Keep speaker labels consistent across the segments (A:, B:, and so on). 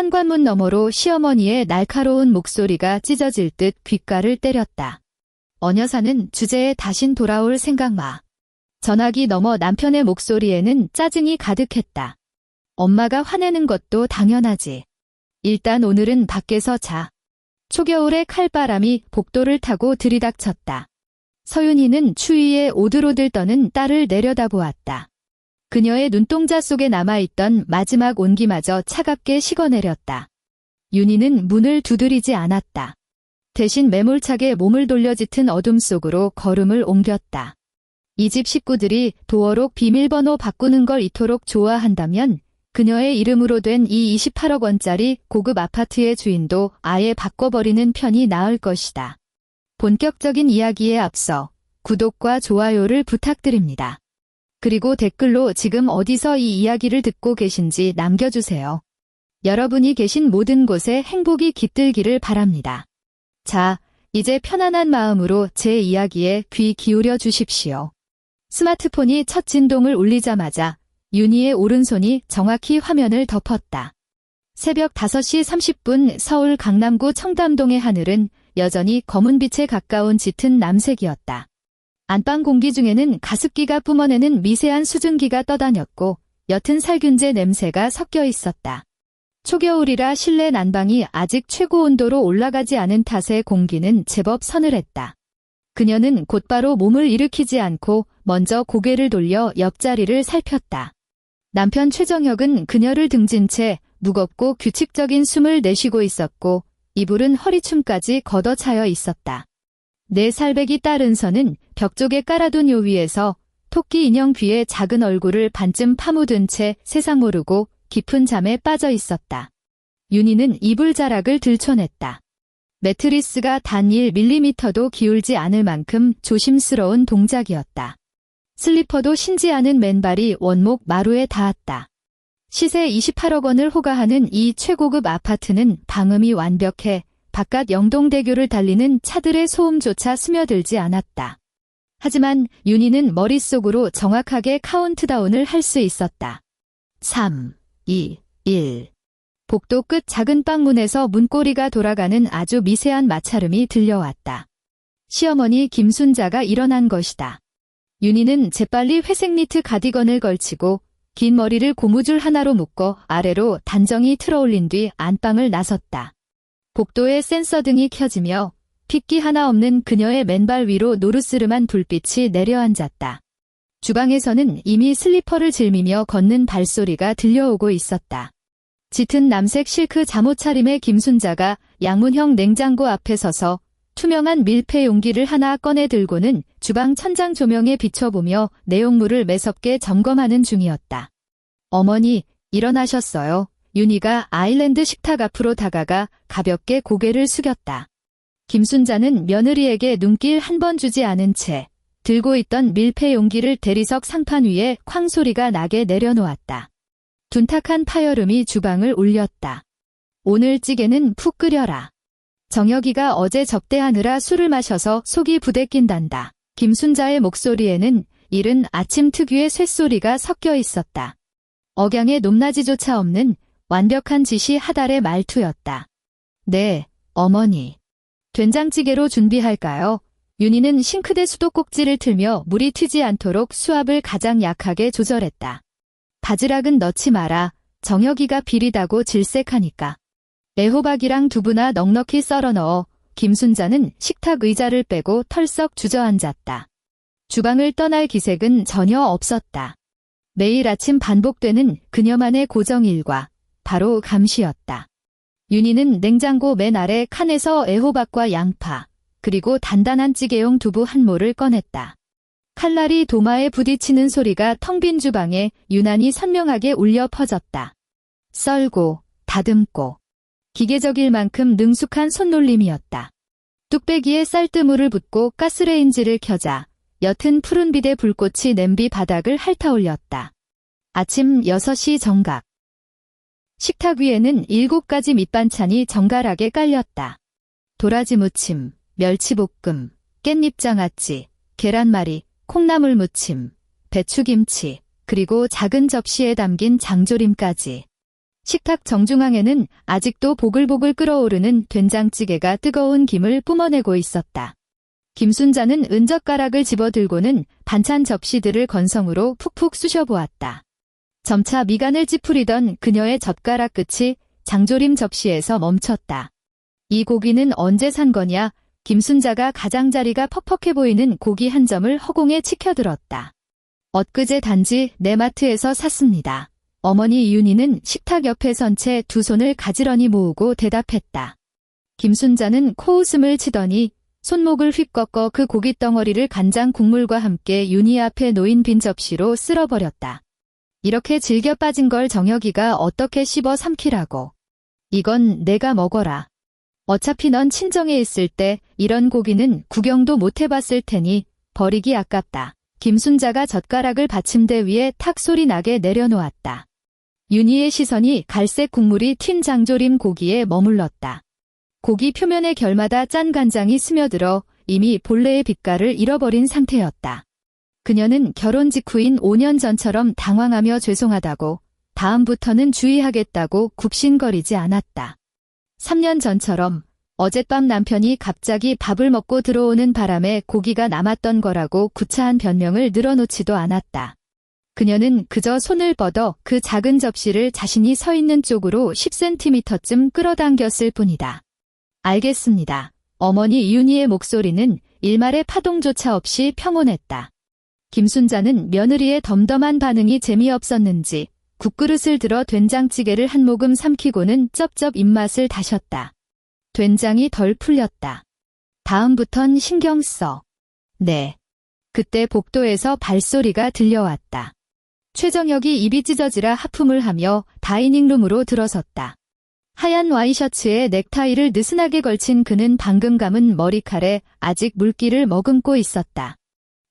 A: 현관문 너머로 시어머니의 날카로운 목소리가 찢어질 듯 귓가를 때렸다. 어여사는 주제에 다신 돌아올 생각 마. 전화기 너머 남편의 목소리에는 짜증이 가득했다. 엄마가 화내는 것도 당연하지. 일단 오늘은 밖에서 자. 초겨울의 칼바람이 복도를 타고 들이닥쳤다. 서윤희는 추위에 오들오들 떠는 딸을 내려다보았다. 그녀의 눈동자 속에 남아있던 마지막 온기마저 차갑게 식어내렸다. 윤희는 문을 두드리지 않았다. 대신 매몰차게 몸을 돌려 짙은 어둠 속으로 걸음을 옮겼다. 이 집 식구들이 도어록 비밀번호 바꾸는 걸 이토록 좋아한다면 그녀의 이름으로 된 이 28억 원짜리 고급 아파트의 주인도 아예 바꿔버리는 편이 나을 것이다. 본격적인 이야기에 앞서 구독과 좋아요를 부탁드립니다. 그리고 댓글로 지금 어디서 이 이야기를 듣고 계신지 남겨주세요. 여러분이 계신 모든 곳에 행복이 깃들기를 바랍니다. 자, 이제 편안한 마음으로 제 이야기에 귀 기울여 주십시오. 스마트폰이 첫 진동을 울리자마자 윤희의 오른손이 정확히 화면을 덮었다. 새벽 5시 30분 서울 강남구 청담동의 하늘은 여전히 검은빛에 가까운 짙은 남색이었다. 안방 공기 중에는 가습기가 뿜어내는 미세한 수증기가 떠다녔고 옅은 살균제 냄새가 섞여 있었다. 초겨울이라 실내 난방이 아직 최고 온도로 올라가지 않은 탓에 공기는 제법 서늘했다. 그녀는 곧바로 몸을 일으키지 않고 먼저 고개를 돌려 옆자리를 살폈다. 남편 최정혁은 그녀를 등진 채 무겁고 규칙적인 숨을 내쉬고 있었고 이불은 허리춤까지 걷어차여 있었다. 4살배기 딸 은서는 벽 쪽에 깔아둔 요 위에서 토끼 인형 귀에 작은 얼굴을 반쯤 파묻은 채 세상 모르고 깊은 잠에 빠져 있었다. 윤희는 이불자락을 들춰냈다. 매트리스가 단 1mm도 기울지 않을 만큼 조심스러운 동작이었다. 슬리퍼도 신지 않은 맨발이 원목 마루에 닿았다. 시세 28억 원을 호가하는 이 최고급 아파트는 방음이 완벽해 바깥 영동대교를 달리는 차들의 소음조차 스며들지 않았다. 하지만 윤희는 머릿속으로 정확하게 카운트다운을 할 수 있었다. 3, 2, 1. 복도 끝 작은 방문에서 문고리가 돌아가는 아주 미세한 마찰음이 들려왔다. 시어머니 김순자가 일어난 것이다. 윤희는 재빨리 회색 니트 가디건을 걸치고 긴 머리를 고무줄 하나로 묶어 아래로 단정히 틀어올린 뒤 안방을 나섰다. 복도에 센서등이 켜지며 핏기 하나 없는 그녀의 맨발 위로 노르스름한 불빛이 내려앉았다. 주방에서는 이미 슬리퍼를 짊이며 걷는 발소리가 들려오고 있었다. 짙은 남색 실크 잠옷 차림의 김순자가 양문형 냉장고 앞에 서서 투명한 밀폐 용기를 하나 꺼내 들고는 주방 천장 조명에 비춰보며 내용물을 매섭게 점검하는 중이었다. 어머니, 일어나셨어요. 윤희가 아일랜드 식탁 앞으로 다가가 가볍게 고개를 숙였다. 김순자는 며느리에게 눈길 한 번 주지 않은 채 들고 있던 밀폐 용기를 대리석 상판 위에 쾅 소리가 나게 내려놓았다. 둔탁한 파열음이 주방을 울렸다. 오늘 찌개는 푹 끓여라. 정혁이가 어제 접대하느라 술을 마셔서 속이 부대낀단다. 김순자의 목소리에는 이른 아침 특유의 쇳소리가 섞여 있었다. 억양의 높낮이조차 없는 완벽한 지시 하달의 말투였다. 네, 어머니. 된장찌개로 준비할까요? 윤희는 싱크대 수도꼭지를 틀며 물이 튀지 않도록 수압을 가장 약하게 조절했다. 바지락은 넣지 마라. 정혁이가 비리다고 질색하니까. 애호박이랑 두부나 넉넉히 썰어 넣어. 김순자는 식탁 의자를 빼고 털썩 주저앉았다. 주방을 떠날 기색은 전혀 없었다. 매일 아침 반복되는 그녀만의 고정 일과 바로 감시였다. 윤희는 냉장고 맨 아래 칸에서 애호박과 양파, 그리고 단단한 찌개용 두부 한 모를 꺼냈다. 칼날이 도마에 부딪히는 소리가 텅 빈 주방에 유난히 선명하게 울려 퍼졌다. 썰고, 다듬고, 기계적일 만큼 능숙한 손놀림이었다. 뚝배기에 쌀뜨물을 붓고 가스레인지를 켜자 옅은 푸른 빛의 불꽃이 냄비 바닥을 핥아올렸다. 아침 6시 정각. 식탁 위에는 7가지 밑반찬이 정갈하게 깔렸다. 도라지 무침, 멸치볶음, 깻잎장아찌, 계란말이, 콩나물 무침, 배추김치, 그리고 작은 접시에 담긴 장조림까지. 식탁 정중앙에는 아직도 보글보글 끓어오르는 된장찌개가 뜨거운 김을 뿜어내고 있었다. 김순자는 은젓가락을 집어들고는 반찬 접시들을 건성으로 푹푹 쑤셔보았다. 점차 미간을 찌푸리던 그녀의 젓가락 끝이 장조림 접시에서 멈췄다. 이 고기는 언제 산 거냐? 김순자가 가장자리가 퍽퍽해 보이는 고기 한 점을 허공에 치켜들었다. 엊그제 단지 내 마트에서 샀습니다. 어머니 윤희는 식탁 옆에 선 채 두 손을 가지런히 모으고 대답했다. 김순자는 코웃음을 치더니 손목을 휙 꺾어 그 고깃덩어리를 간장 국물과 함께 윤희 앞에 놓인 빈 접시로 쓸어버렸다. 이렇게 질겨 빠진 걸 정혁이가 어떻게 씹어 삼키라고. 이건 내가 먹어라. 어차피 넌 친정에 있을 때 이런 고기는 구경도 못 해봤을 테니 버리기 아깝다. 김순자가 젓가락을 받침대 위에 탁 소리 나게 내려놓았다. 윤희의 시선이 갈색 국물이 튄 장조림 고기에 머물렀다. 고기 표면의 결마다 짠 간장이 스며들어 이미 본래의 빛깔을 잃어버린 상태였다. 그녀는 결혼 직후인 5년 전처럼 당황하며 죄송하다고, 다음부터는 주의하겠다고 굽신거리지 않았다. 3년 전처럼 어젯밤 남편이 갑자기 밥을 먹고 들어오는 바람에 고기가 남았던 거라고 구차한 변명을 늘어놓지도 않았다. 그녀는 그저 손을 뻗어 그 작은 접시를 자신이 서 있는 쪽으로 10cm쯤 끌어당겼을 뿐이다. 알겠습니다. 어머니 윤희의 목소리는 일말의 파동조차 없이 평온했다. 김순자는 며느리의 덤덤한 반응이 재미없었는지 국그릇을 들어 된장찌개를 한 모금 삼키고는 쩝쩝 입맛을 다셨다. 된장이 덜 풀렸다. 다음부턴 신경 써. 네. 그때 복도에서 발소리가 들려왔다. 최정혁이 입이 찢어지라 하품을 하며 다이닝룸으로 들어섰다. 하얀 와이셔츠에 넥타이를 느슨하게 걸친 그는 방금 감은 머리칼에 아직 물기를 머금고 있었다.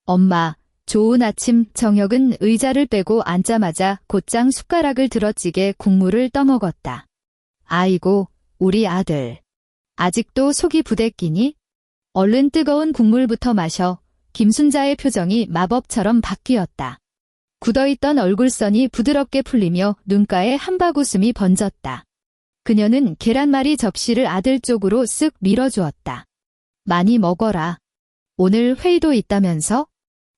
A: 엄마, 좋은 아침. 정혁은 의자를 빼고 앉자마자 곧장 숟가락을 들어 찌개 국물을 떠먹었다. 아이고, 우리 아들. 아직도 속이 부대끼니? 얼른 뜨거운 국물부터 마셔. 김순자의 표정이 마법처럼 바뀌었다. 굳어있던 얼굴선이 부드럽게 풀리며 눈가에 한박웃음이 번졌다. 그녀는 계란말이 접시를 아들 쪽으로 쓱 밀어주었다. 많이 먹어라. 오늘 회의도 있다면서?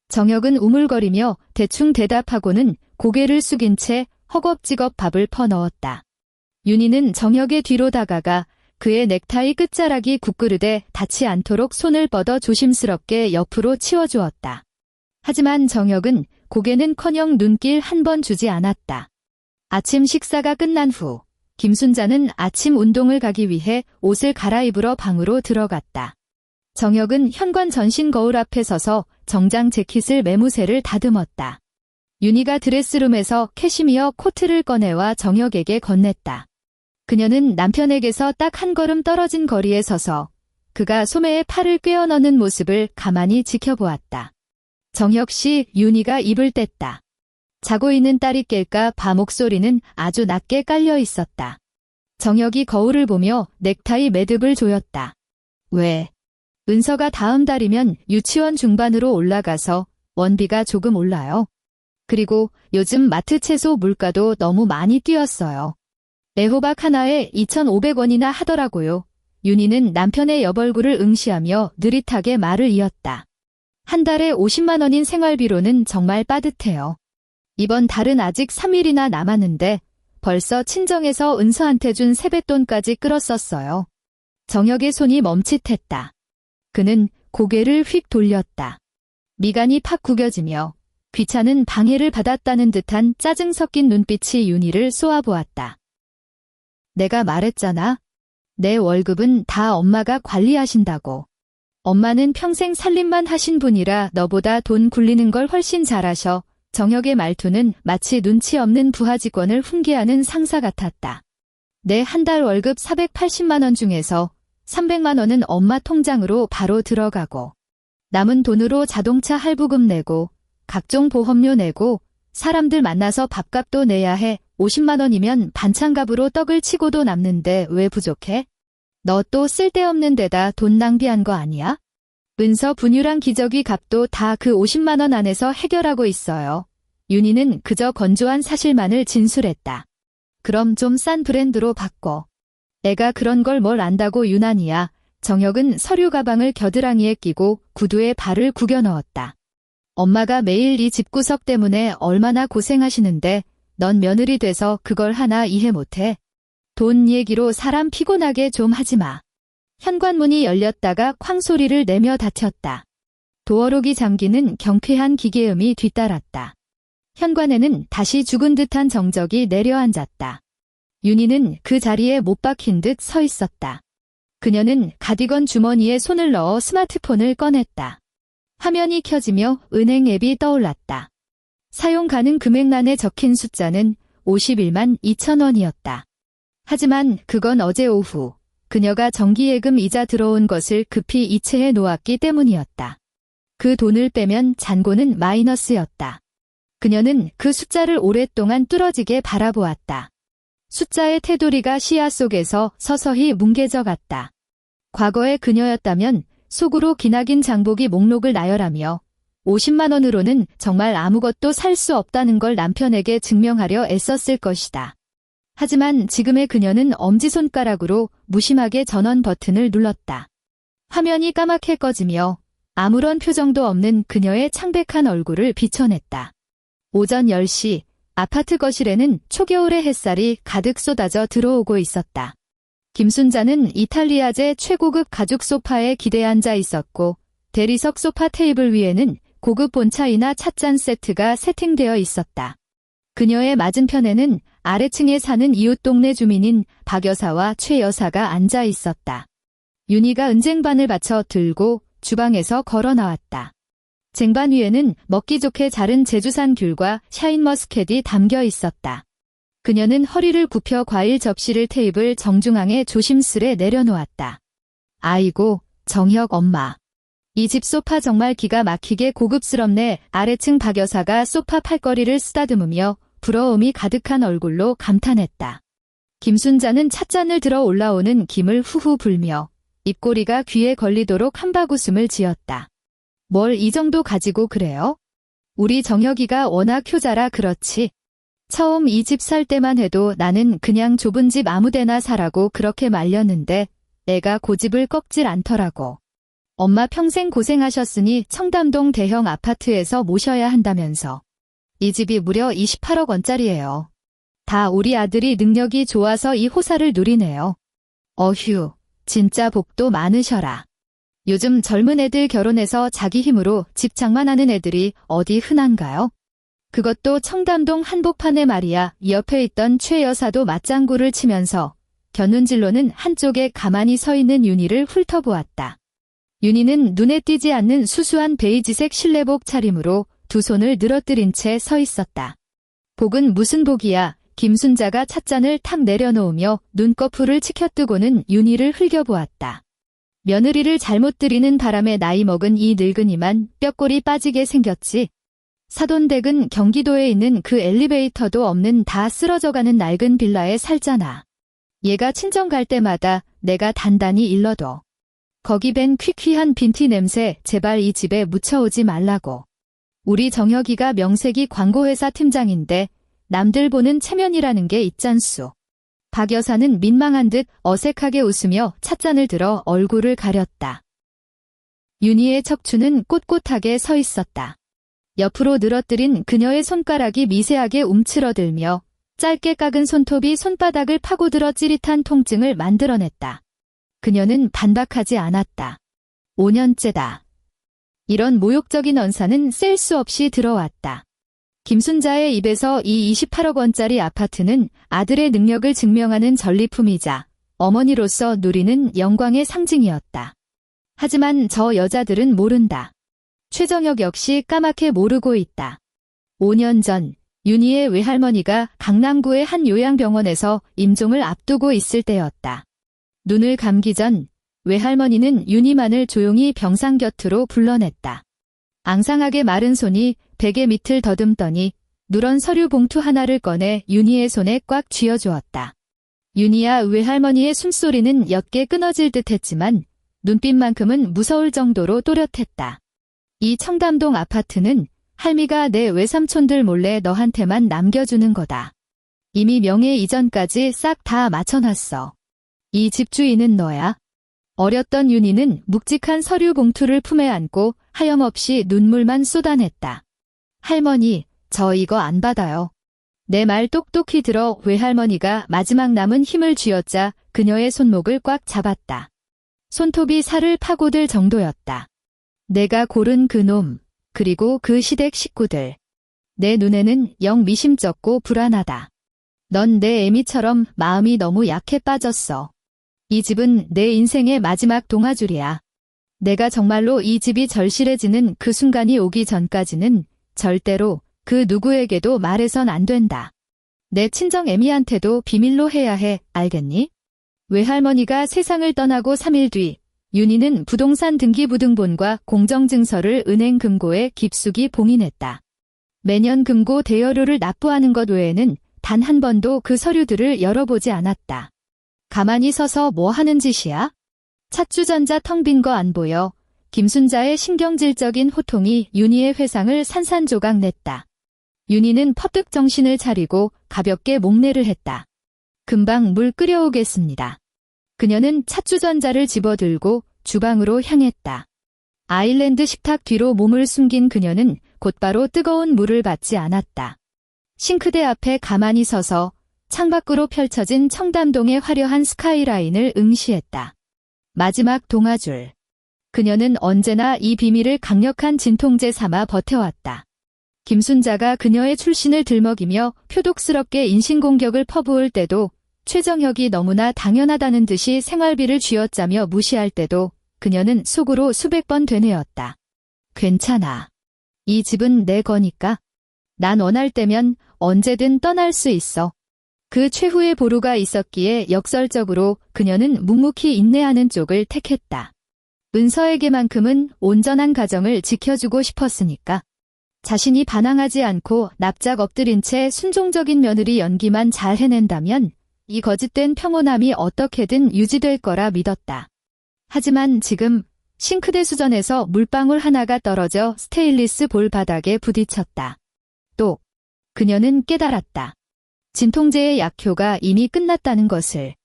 A: 정혁은 우물거리며 대충 대답하고는 고개를 숙인 채 허겁지겁 밥을 퍼넣었다. 윤희는 정혁의 뒤로 다가가 그의 넥타이 끝자락이 국그릇에 닿지 않도록 손을 뻗어 조심스럽게 옆으로 치워주었다. 하지만 정혁은 고개는커녕 눈길 한 번 주지 않았다. 아침 식사가 끝난 후 김순자는 아침 운동을 가기 위해 옷을 갈아입으러 방으로 들어갔다. 정혁은 현관 전신 거울 앞에 서서 정장 재킷을 매무새를 다듬었다. 윤희가 드레스룸에서 캐시미어 코트를 꺼내와 정혁에게 건넸다. 그녀는 남편에게서 딱 한 걸음 떨어진 거리에 서서 그가 소매에 팔을 꿰어 넣는 모습을 가만히 지켜보았다. 정혁 씨, 윤희가 입을 뗐다. 자고 있는 딸이 깰까 봐 목소리는 아주 낮게 깔려 있었다. 정혁이 거울을 보며 넥타이 매듭을 조였다. 왜? 은서가 다음 달이면 유치원 중반으로 올라가서 원비가 조금 올라요. 그리고 요즘 마트 채소 물가도 너무 많이 뛰었어요. 애호박 하나에 2,500원이나 하더라고요. 윤희는 남편의 옆얼굴을 응시하며 느릿하게 말을 이었다. 한 달에 50만 원인 생활비로는 정말 빠듯해요. 이번 달은 아직 3일이나 남았는데 벌써 친정에서 은서한테 준 세뱃돈까지 끌었었어요. 정혁의 손이 멈칫했다. 그는 고개를 휙 돌렸다. 미간이 팍 구겨지며 귀찮은 방해를 받았다는 듯한 짜증 섞인 눈빛이 윤희를 쏘아보았다. 내가 말했잖아. 내 월급은 다 엄마가 관리하신다고. 엄마는 평생 살림만 하신 분이라 너보다 돈 굴리는 걸 훨씬 잘하셔. 정혁의 말투는 마치 눈치 없는 부하 직원을 훈계하는 상사 같았다. 내 한 달 월급 480만 원 중에서 300만 원은 엄마 통장으로 바로 들어가고 남은 돈으로 자동차 할부금 내고 각종 보험료 내고 사람들 만나서 밥값도 내야 해. 50만 원이면 반찬값으로 떡을 치고도 남는데 왜 부족해? 너 또 쓸데없는 데다 돈 낭비한 거 아니야? 은서 분유랑 기저귀 값도 다 그 50만 원 안에서 해결하고 있어요. 윤희는 그저 건조한 사실만을 진술했다. 그럼 좀 싼 브랜드로 바꿔. 애가 그런 걸 뭘 안다고 유난이야. 정혁은 서류 가방을 겨드랑이에 끼고 구두에 발을 구겨 넣었다. 엄마가 매일 이 집구석 때문에 얼마나 고생하시는데 넌 며느리 돼서 그걸 하나 이해 못해. 돈 얘기로 사람 피곤하게 좀 하지 마. 현관문이 열렸다가 쾅 소리를 내며 닫혔다. 도어록이 잠기는 경쾌한 기계음이 뒤따랐다. 현관에는 다시 죽은 듯한 정적이 내려앉았다. 윤희는 그 자리에 못 박힌 듯 서 있었다. 그녀는 가디건 주머니에 손을 넣어 스마트폰을 꺼냈다. 화면이 켜지며 은행 앱이 떠올랐다. 사용 가능 금액란에 적힌 숫자는 51만 2천 원이었다. 하지만 그건 어제 오후 그녀가 정기예금 이자 들어온 것을 급히 이체해 놓았기 때문이었다. 그 돈을 빼면 잔고는 마이너스였다. 그녀는 그 숫자를 오랫동안 뚫어지게 바라보았다. 숫자의 테두리가 시야 속에서 서서히 뭉개져 갔다. 과거의 그녀였다면 속으로 기나긴 장보기 목록을 나열하며 50만 원으로는 정말 아무것도 살 수 없다는 걸 남편에게 증명하려 애썼을 것이다. 하지만 지금의 그녀는 엄지손가락으로 무심하게 전원 버튼을 눌렀다. 화면이 까맣게 꺼지며 아무런 표정도 없는 그녀의 창백한 얼굴을 비춰냈다. 오전 10시 아파트 거실에는 초겨울의 햇살이 가득 쏟아져 들어오고 있었다. 김순자는 이탈리아제 최고급 가죽 소파에 기대 앉아 있었고 대리석 소파 테이블 위에는 고급 본차이나 찻잔 세트가 세팅되어 있었다. 그녀의 맞은편에는 아래층에 사는 이웃 동네 주민인 박 여사와 최 여사가 앉아 있었다. 윤희가 은쟁반을 받쳐 들고 주방에서 걸어 나왔다. 쟁반 위에는 먹기 좋게 자른 제주산 귤과 샤인머스켓이 담겨 있었다. 그녀는 허리를 굽혀 과일 접시를 테이블 정중앙에 조심스레 내려놓았다. 아이고, 정혁 엄마. 이 집 소파 정말 기가 막히게 고급스럽네. 아래층 박 여사가 소파 팔걸이를 쓰다듬으며 부러움이 가득한 얼굴로 감탄했다. 김순자는 찻잔을 들어 올라오는 김을 후후 불며 입꼬리가 귀에 걸리도록 한바구음을 지었다. 뭘 이 정도 가지고 그래요? 우리 정혁이가 워낙 효자라 그렇지. 처음 이 집 살 때만 해도 나는 그냥 좁은 집 아무데나 사라고 그렇게 말렸는데 애가 고집을 꺾질 않더라고. 엄마 평생 고생하셨으니 청담동 대형 아파트에서 모셔야 한다면서. 이 집이 무려 28억 원짜리예요. 다 우리 아들이 능력이 좋아서 이 호사를 누리네요. 어휴, 진짜 복도 많으셔라. 요즘 젊은 애들 결혼해서 자기 힘으로 집 장만하는 애들이 어디 흔한가요? 그것도 청담동 한복판에 말이야. 옆에 있던 최 여사도 맞장구를 치면서 겨눈질로는 한쪽에 가만히 서 있는 윤희를 훑어보았다. 윤희는 눈에 띄지 않는 수수한 베이지색 실내복 차림으로 두 손을 늘어뜨린 채 서 있었다. 복은 무슨 복이야. 김순자가 찻잔을 탁 내려놓으며 눈꺼풀을 치켜뜨고는 윤희를 흘겨보았다. 며느리를 잘못 들이는 바람에 나이 먹은 이 늙은이만 뼈골이 빠지게 생겼지. 사돈댁은 경기도에 있는 그 엘리베이터도 없는 다 쓰러져가는 낡은 빌라에 살잖아. 얘가 친정 갈 때마다 내가 단단히 일러둬. 거기 밴 퀴퀴한 빈티 냄새 제발 이 집에 묻혀오지 말라고. 우리 정혁이가 명색이 광고회사 팀장인데 남들 보는 체면이라는 게 있잖수. 박 여사는 민망한 듯 어색하게 웃으며 찻잔을 들어 얼굴을 가렸다. 윤희의 척추는 꼿꼿하게 서 있었다. 옆으로 늘어뜨린 그녀의 손가락이 미세하게 움츠러들며 짧게 깎은 손톱이 손바닥을 파고들어 찌릿한 통증을 만들어냈다. 그녀는 반박하지 않았다. 5년째다. 이런 모욕적인 언사는 셀 수 없이 들어왔다. 김순자의 입에서 이 28억 원짜리 아파트는 아들의 능력을 증명하는 전리품이자 어머니로서 누리는 영광의 상징이었다. 하지만 저 여자들은 모른다. 최정혁 역시 까맣게 모르고 있다. 5년 전 윤희의 외할머니가 강남구의 한 요양병원에서 임종을 앞두고 있을 때였다. 눈을 감기 전 외할머니는 윤희만을 조용히 병상 곁으로 불러냈다. 앙상하게 마른 손이 베개 밑을 더듬더니 누런 서류 봉투 하나를 꺼내 윤희의 손에 꽉 쥐어주었다. 윤희야, 외할머니의 숨소리는 옅게 끊어질 듯 했지만 눈빛만큼은 무서울 정도로 또렷했다. 이 청담동 아파트는 할미가 내 외삼촌들 몰래 너한테만 남겨주는 거다. 이미 명예 이전까지 싹 다 맞춰놨어. 이 집주인은 너야? 어렸던 윤희는 묵직한 서류 봉투를 품에 안고 하염없이 눈물만 쏟아냈다. 할머니, 저 이거 안 받아요. 내 말 똑똑히 들어. 외할머니가 마지막 남은 힘을 쥐어짜 그녀의 손목을 꽉 잡았다. 손톱이 살을 파고들 정도였다. 내가 고른 그놈, 그리고 그 시댁 식구들. 내 눈에는 영 미심쩍고 불안하다. 넌 내 애미처럼 마음이 너무 약해 빠졌어. 이 집은 내 인생의 마지막 동아줄이야. 내가 정말로 이 집이 절실해지는 그 순간이 오기 전까지는 절대로 그 누구에게도 말해선 안 된다. 내 친정 애미한테도 비밀로 해야 해, 알겠니? 외할머니가 세상을 떠나고 3일 뒤, 윤희는 부동산 등기부등본과 공정증서를 은행 금고에 깊숙이 봉인했다. 매년 금고 대여료를 납부하는 것 외에는 단 한 번도 그 서류들을 열어보지 않았다. 가만히 서서 뭐 하는 짓이야? 찻주전자 텅 빈 거 안 보여. 김순자의 신경질적인 호통이 윤희의 회상을 산산조각 냈다. 윤희는 퍼뜩 정신을 차리고 가볍게 목례를 했다. 금방 물 끓여오겠습니다. 그녀는 찻주전자를 집어들고 주방으로 향했다. 아일랜드 식탁 뒤로 몸을 숨긴 그녀는 곧바로 뜨거운 물을 받지 않았다. 싱크대 앞에 가만히 서서 창밖으로 펼쳐진 청담동의 화려한 스카이라인을 응시했다. 마지막 동아줄. 그녀는 언제나 이 비밀을 강력한 진통제 삼아 버텨왔다. 김순자가 그녀의 출신을 들먹이며 표독스럽게 인신공격을 퍼부을 때도, 최정혁이 너무나 당연하다는 듯이 생활비를 쥐어짜며 무시할 때도 그녀는 속으로 수백 번 되뇌었다. 괜찮아. 이 집은 내 거니까. 난 원할 때면 언제든 떠날 수 있어. 그 최후의 보루가 있었기에 역설적으로 그녀는 묵묵히 인내하는 쪽을 택했다. 은서에게만큼은 온전한 가정을 지켜주고 싶었으니까. 자신이 반항하지 않고 납작 엎드린 채 순종적인 며느리 연기만 잘 해낸다면 이 거짓된 평온함이 어떻게든 유지될 거라 믿었다. 하지만 지금 싱크대 수전에서 물방울 하나가 떨어져 스테인리스 볼 바닥에 부딪혔다. 또 그녀는 깨달았다. 진통제의 약효가 이미 끝났다는 것을.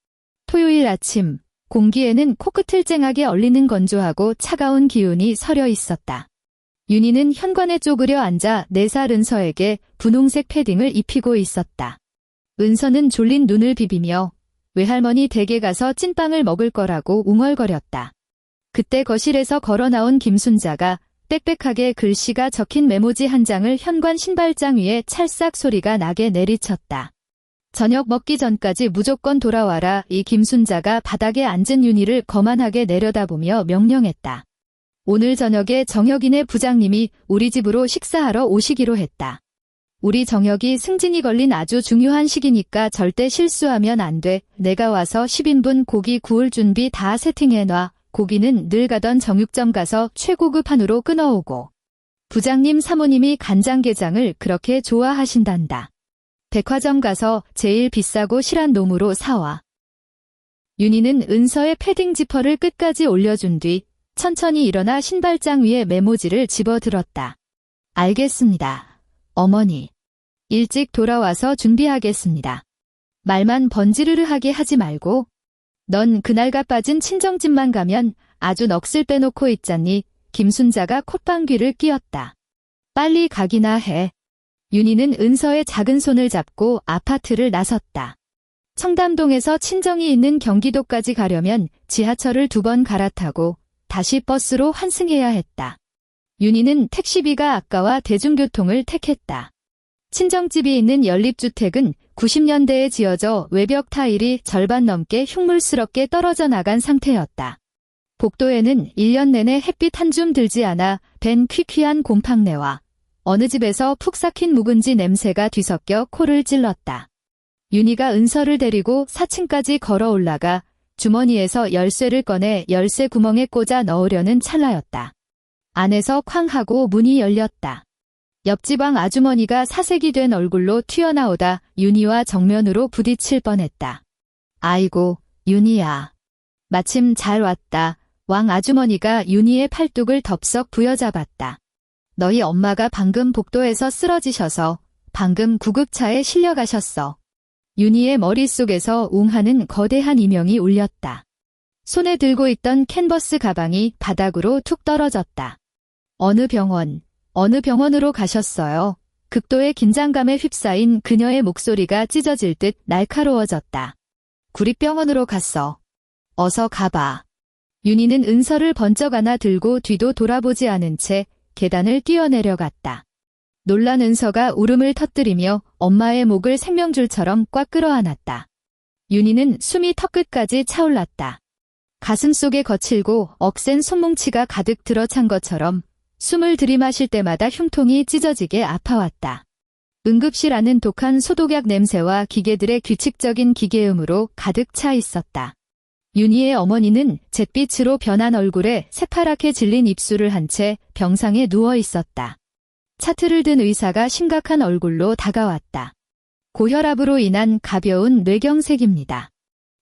A: 토요일 아침 공기에는 코끝을 쨍하게 얼리는 건조하고 차가운 기운이 서려 있었다. 윤희는 현관에 쪼그려 앉아 4살 은서에게 분홍색 패딩을 입히고 있었다. 은서는 졸린 눈을 비비며 외할머니 댁에 가서 찐빵을 먹을 거라고 웅얼거렸다. 그때 거실에서 걸어 나온 김순자가 빽빽하게 글씨가 적힌 메모지 한 장을 현관 신발장 위에 찰싹 소리가 나게 내리쳤다. 저녁 먹기 전까지 무조건 돌아와라. 이 김순자가 바닥에 앉은 윤희를 거만하게 내려다보며 명령했다. 오늘 저녁에 정혁이네 부장님이 우리 집으로 식사하러 오시기로 했다. 우리 정혁이 승진이 걸린 아주 중요한 시기니까 절대 실수하면 안 돼. 내가 와서 10인분 고기 구울 준비 다 세팅해놔. 고기는 늘 가던 정육점 가서 최고급 한우로 끊어오고. 부장님 사모님이 간장게장을 그렇게 좋아하신단다. 백화점 가서 제일 비싸고 실한 놈으로 사와. 윤희는 은서의 패딩 지퍼를 끝까지 올려준 뒤 천천히 일어나 신발장 위에 메모지를 집어들었다. 알겠습니다. 어머니. 일찍 돌아와서 준비하겠습니다. 말만 번지르르하게 하지 말고. 넌 그날가 빠진 친정집만 가면 아주 넋을 빼놓고 있잖니. 김순자가 콧방귀를 뀌었다. 빨리 가기나 해. 윤희는 은서의 작은 손을 잡고 아파트를 나섰다. 청담동에서 친정이 있는 경기도까지 가려면 지하철을 2번 갈아타고 다시 버스로 환승해야 했다. 윤희는 택시비가 아까워 대중교통을 택했다. 친정집이 있는 연립주택은 90년대에 지어져 외벽 타일이 절반 넘게 흉물스럽게 떨어져 나간 상태였다. 복도에는 1년 내내 햇빛 한 줌 들지 않아 밴 퀴퀴한 곰팡내와 어느 집에서 푹 삭힌 묵은지 냄새가 뒤섞여 코를 찔렀다. 윤희가 은서를 데리고 4층까지 걸어 올라가 주머니에서 열쇠를 꺼내 열쇠 구멍에 꽂아 넣으려는 찰나였다. 안에서 쾅 하고 문이 열렸다. 옆지방 아주머니가 사색이 된 얼굴로 튀어나오다 윤희와 정면으로 부딪힐 뻔했다. 아이고, 윤희야. 마침 잘 왔다. 왕 아주머니가 윤희의 팔뚝을 덥석 부여잡았다. 너희 엄마가 방금 복도에서 쓰러지셔서 방금 구급차에 실려가셨어. 윤희의 머릿속에서 웅하는 거대한 이명이 울렸다. 손에 들고 있던 캔버스 가방이 바닥으로 툭 떨어졌다. 어느 병원으로 가셨어요? 극도의 긴장감에 휩싸인 그녀의 목소리가 찢어질 듯 날카로워졌다. 구립병원으로 갔어. 어서 가봐. 윤희는 은서를 번쩍 안아 들고 뒤도 돌아보지 않은 채 계단을 뛰어내려갔다. 놀란 은서가 울음을 터뜨리며 엄마의 목을 생명줄처럼 꽉 끌어안았다. 윤희는 숨이 턱끝까지 차올랐다. 가슴 속에 거칠고 억센 손뭉치가 가득 들어찬 것처럼 숨을 들이마실 때마다 흉통이 찢어지게 아파왔다. 응급실 안은 독한 소독약 냄새와 기계들의 규칙적인 기계음으로 가득 차 있었다. 윤희의 어머니는 잿빛으로 변한 얼굴에 새파랗게 질린 입술을 한 채 병상에 누워 있었다. 차트를 든 의사가 심각한 얼굴로 다가왔다. 고혈압으로 인한 가벼운 뇌경색입니다.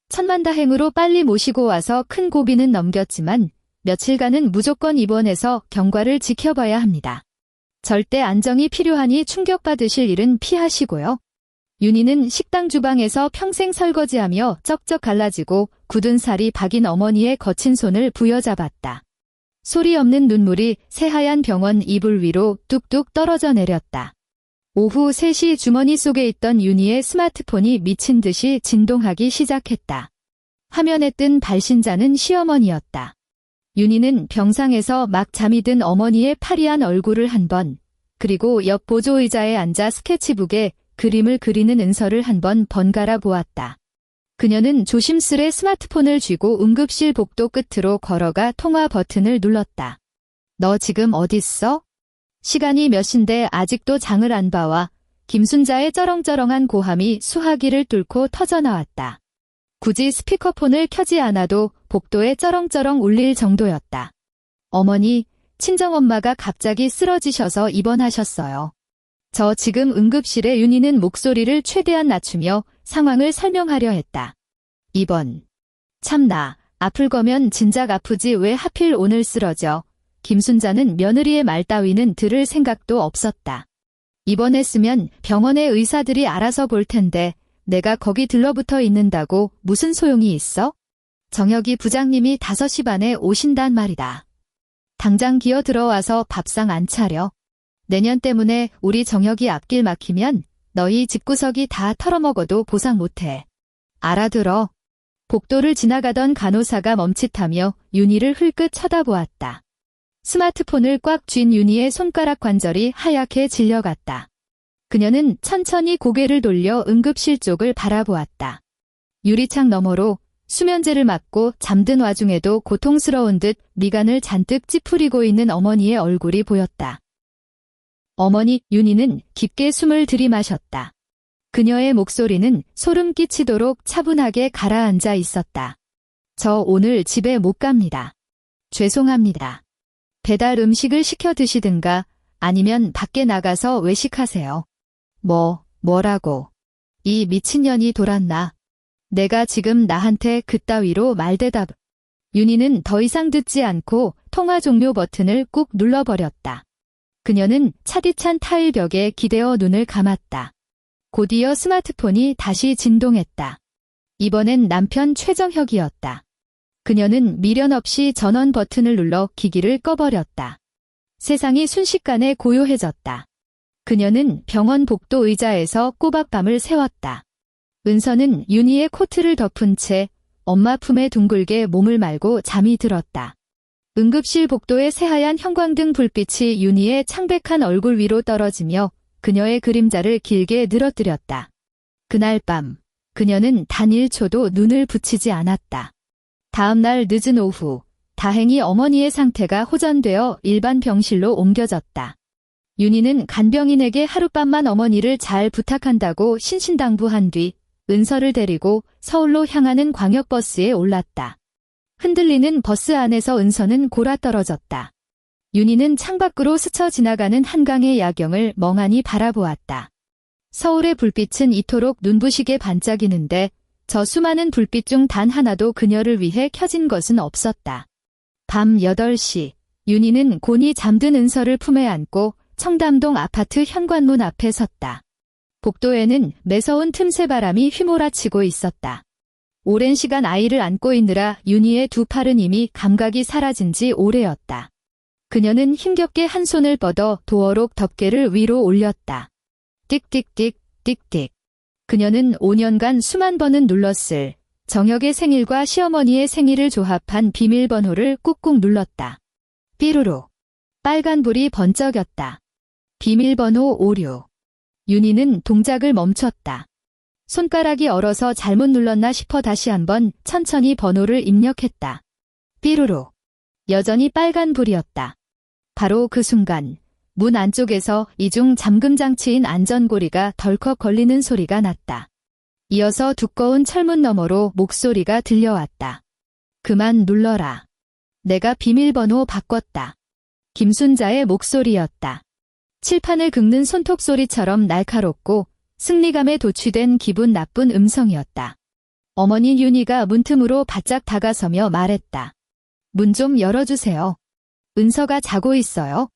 A: 천만다행으로 빨리 모시고 와서 큰 고비는 넘겼지만 며칠간은 무조건 입원해서 경과를 지켜봐야 합니다. 절대 안정이 필요하니 충격받으실 일은 피하시고요. 윤희는 식당 주방에서 평생 설거지하며 쩍쩍 갈라지고 굳은 살이 박인 어머니의 거친 손을 부여잡았다. 소리 없는 눈물이 새하얀 병원 이불 위로 뚝뚝 떨어져 내렸다. 오후 3시 주머니 속에 있던 윤희의 스마트폰이 미친 듯이 진동하기 시작했다. 화면에 뜬 발신자는 시어머니였다. 윤희는 병상에서 막 잠이 든 어머니의 파리한 얼굴을 한 번, 그리고 옆 보조의자에 앉아 스케치북에 그림을 그리는 은서를 한 번 번갈아 보았다. 그녀는 조심스레 스마트폰을 쥐고 응급실 복도 끝으로 걸어가 통화 버튼을 눌렀다. 너 지금 어딨어? 시간이 몇 시인데 아직도 장을 안 봐와. 김순자의 쩌렁쩌렁한 고함이 수화기를 뚫고 터져나왔다. 굳이 스피커폰을 켜지 않아도 복도에 쩌렁쩌렁 울릴 정도였다. 어머니, 친정엄마가 갑자기 쓰러지셔서 입원하셨어요. 저 지금 응급실에. 윤희는 목소리를 최대한 낮추며 상황을 설명하려 했다. 입원. 참나, 아플 거면 진작 아프지 왜 하필 오늘 쓰러져. 김순자는 며느리의 말 따위는 들을 생각도 없었다. 입원했으면 병원의 의사들이 알아서 볼 텐데 내가 거기 들러붙어 있는다고 무슨 소용이 있어? 정혁이 부장님이 5시 반에 오신단 말이다. 당장 기어 들어와서 밥상 안 차려. 내년 때문에 우리 정혁이 앞길 막히면 너희 집구석이 다 털어먹어도 보상 못해. 알아들어. 복도를 지나가던 간호사가 멈칫하며 윤희를 흘끗 쳐다보았다. 스마트폰을 꽉 쥔 윤희의 손가락 관절이 하얗게 질려갔다. 그녀는 천천히 고개를 돌려 응급실 쪽을 바라보았다. 유리창 너머로 수면제를 맞고 잠든 와중에도 고통스러운 듯 미간을 잔뜩 찌푸리고 있는 어머니의 얼굴이 보였다. 어머니. 윤희는 깊게 숨을 들이마셨다. 그녀의 목소리는 소름 끼치도록 차분하게 가라앉아 있었다. 저 오늘 집에 못 갑니다. 죄송합니다. 배달 음식을 시켜 드시든가 아니면 밖에 나가서 외식하세요. 뭐라고? 이 미친년이 돌았나? 내가 지금 나한테 그따위로 말대답. 윤희는 더 이상 듣지 않고 통화 종료 버튼을 꾹 눌러버렸다. 그녀는 차디찬 타일벽에 기대어 눈을 감았다. 곧이어 스마트폰이 다시 진동했다. 이번엔 남편 최정혁이었다. 그녀는 미련 없이 전원 버튼을 눌러 기기를 꺼버렸다. 세상이 순식간에 고요해졌다. 그녀는 병원 복도 의자에서 꼬박밤을 새웠다. 은서는 윤희의 코트를 덮은 채 엄마 품에 둥글게 몸을 말고 잠이 들었다. 응급실 복도의 새하얀 형광등 불빛이 윤희의 창백한 얼굴 위로 떨어지며 그녀의 그림자를 길게 늘어뜨렸다. 그날 밤, 그녀는 단 1초도 눈을 붙이지 않았다. 다음 날 늦은 오후, 다행히 어머니의 상태가 호전되어 일반 병실로 옮겨졌다. 윤희는 간병인에게 하룻밤만 어머니를 잘 부탁한다고 신신당부한 뒤 은서를 데리고 서울로 향하는 광역버스에 올랐다. 흔들리는 버스 안에서 은서는 골아떨어졌다. 윤희는 창밖으로 스쳐 지나가는 한강의 야경을 멍하니 바라보았다. 서울의 불빛은 이토록 눈부시게 반짝이는데 저 수많은 불빛 중 단 하나도 그녀를 위해 켜진 것은 없었다. 밤 8시, 윤희는 곤히 잠든 은서를 품에 안고 청담동 아파트 현관문 앞에 섰다. 복도에는 매서운 틈새 바람이 휘몰아치고 있었다. 오랜 시간 아이를 안고 있느라 윤희의 두 팔은 이미 감각이 사라진 지 오래였다. 그녀는 힘겹게 한 손을 뻗어 도어록 덮개를 위로 올렸다. 띡띡띡 띡띡. 그녀는 5년간 수만 번은 눌렀을 정혁의 생일과 시어머니의 생일을 조합한 비밀번호를 꾹꾹 눌렀다. 삐루로. 빨간 불이 번쩍였다. 비밀번호 56. 윤희는 동작을 멈췄다. 손가락이 얼어서 잘못 눌렀나 싶어 다시 한번 천천히 번호를 입력했다. 삐루로. 여전히 빨간 불이었다. 바로 그 순간 문 안쪽에서 이중 잠금 장치인 안전고리가 덜컥 걸리는 소리가 났다. 이어서 두꺼운 철문 너머로 목소리가 들려왔다. 그만 눌러라. 내가 비밀번호 바꿨다. 김순자의 목소리였다. 칠판을 긁는 손톱 소리처럼 날카롭고 승리감에 도취된 기분 나쁜 음성이었다. 어머니 윤희가 문틈으로 바짝 다가서며 말했다. 문 좀 열어주세요. 은서가 자고 있어요.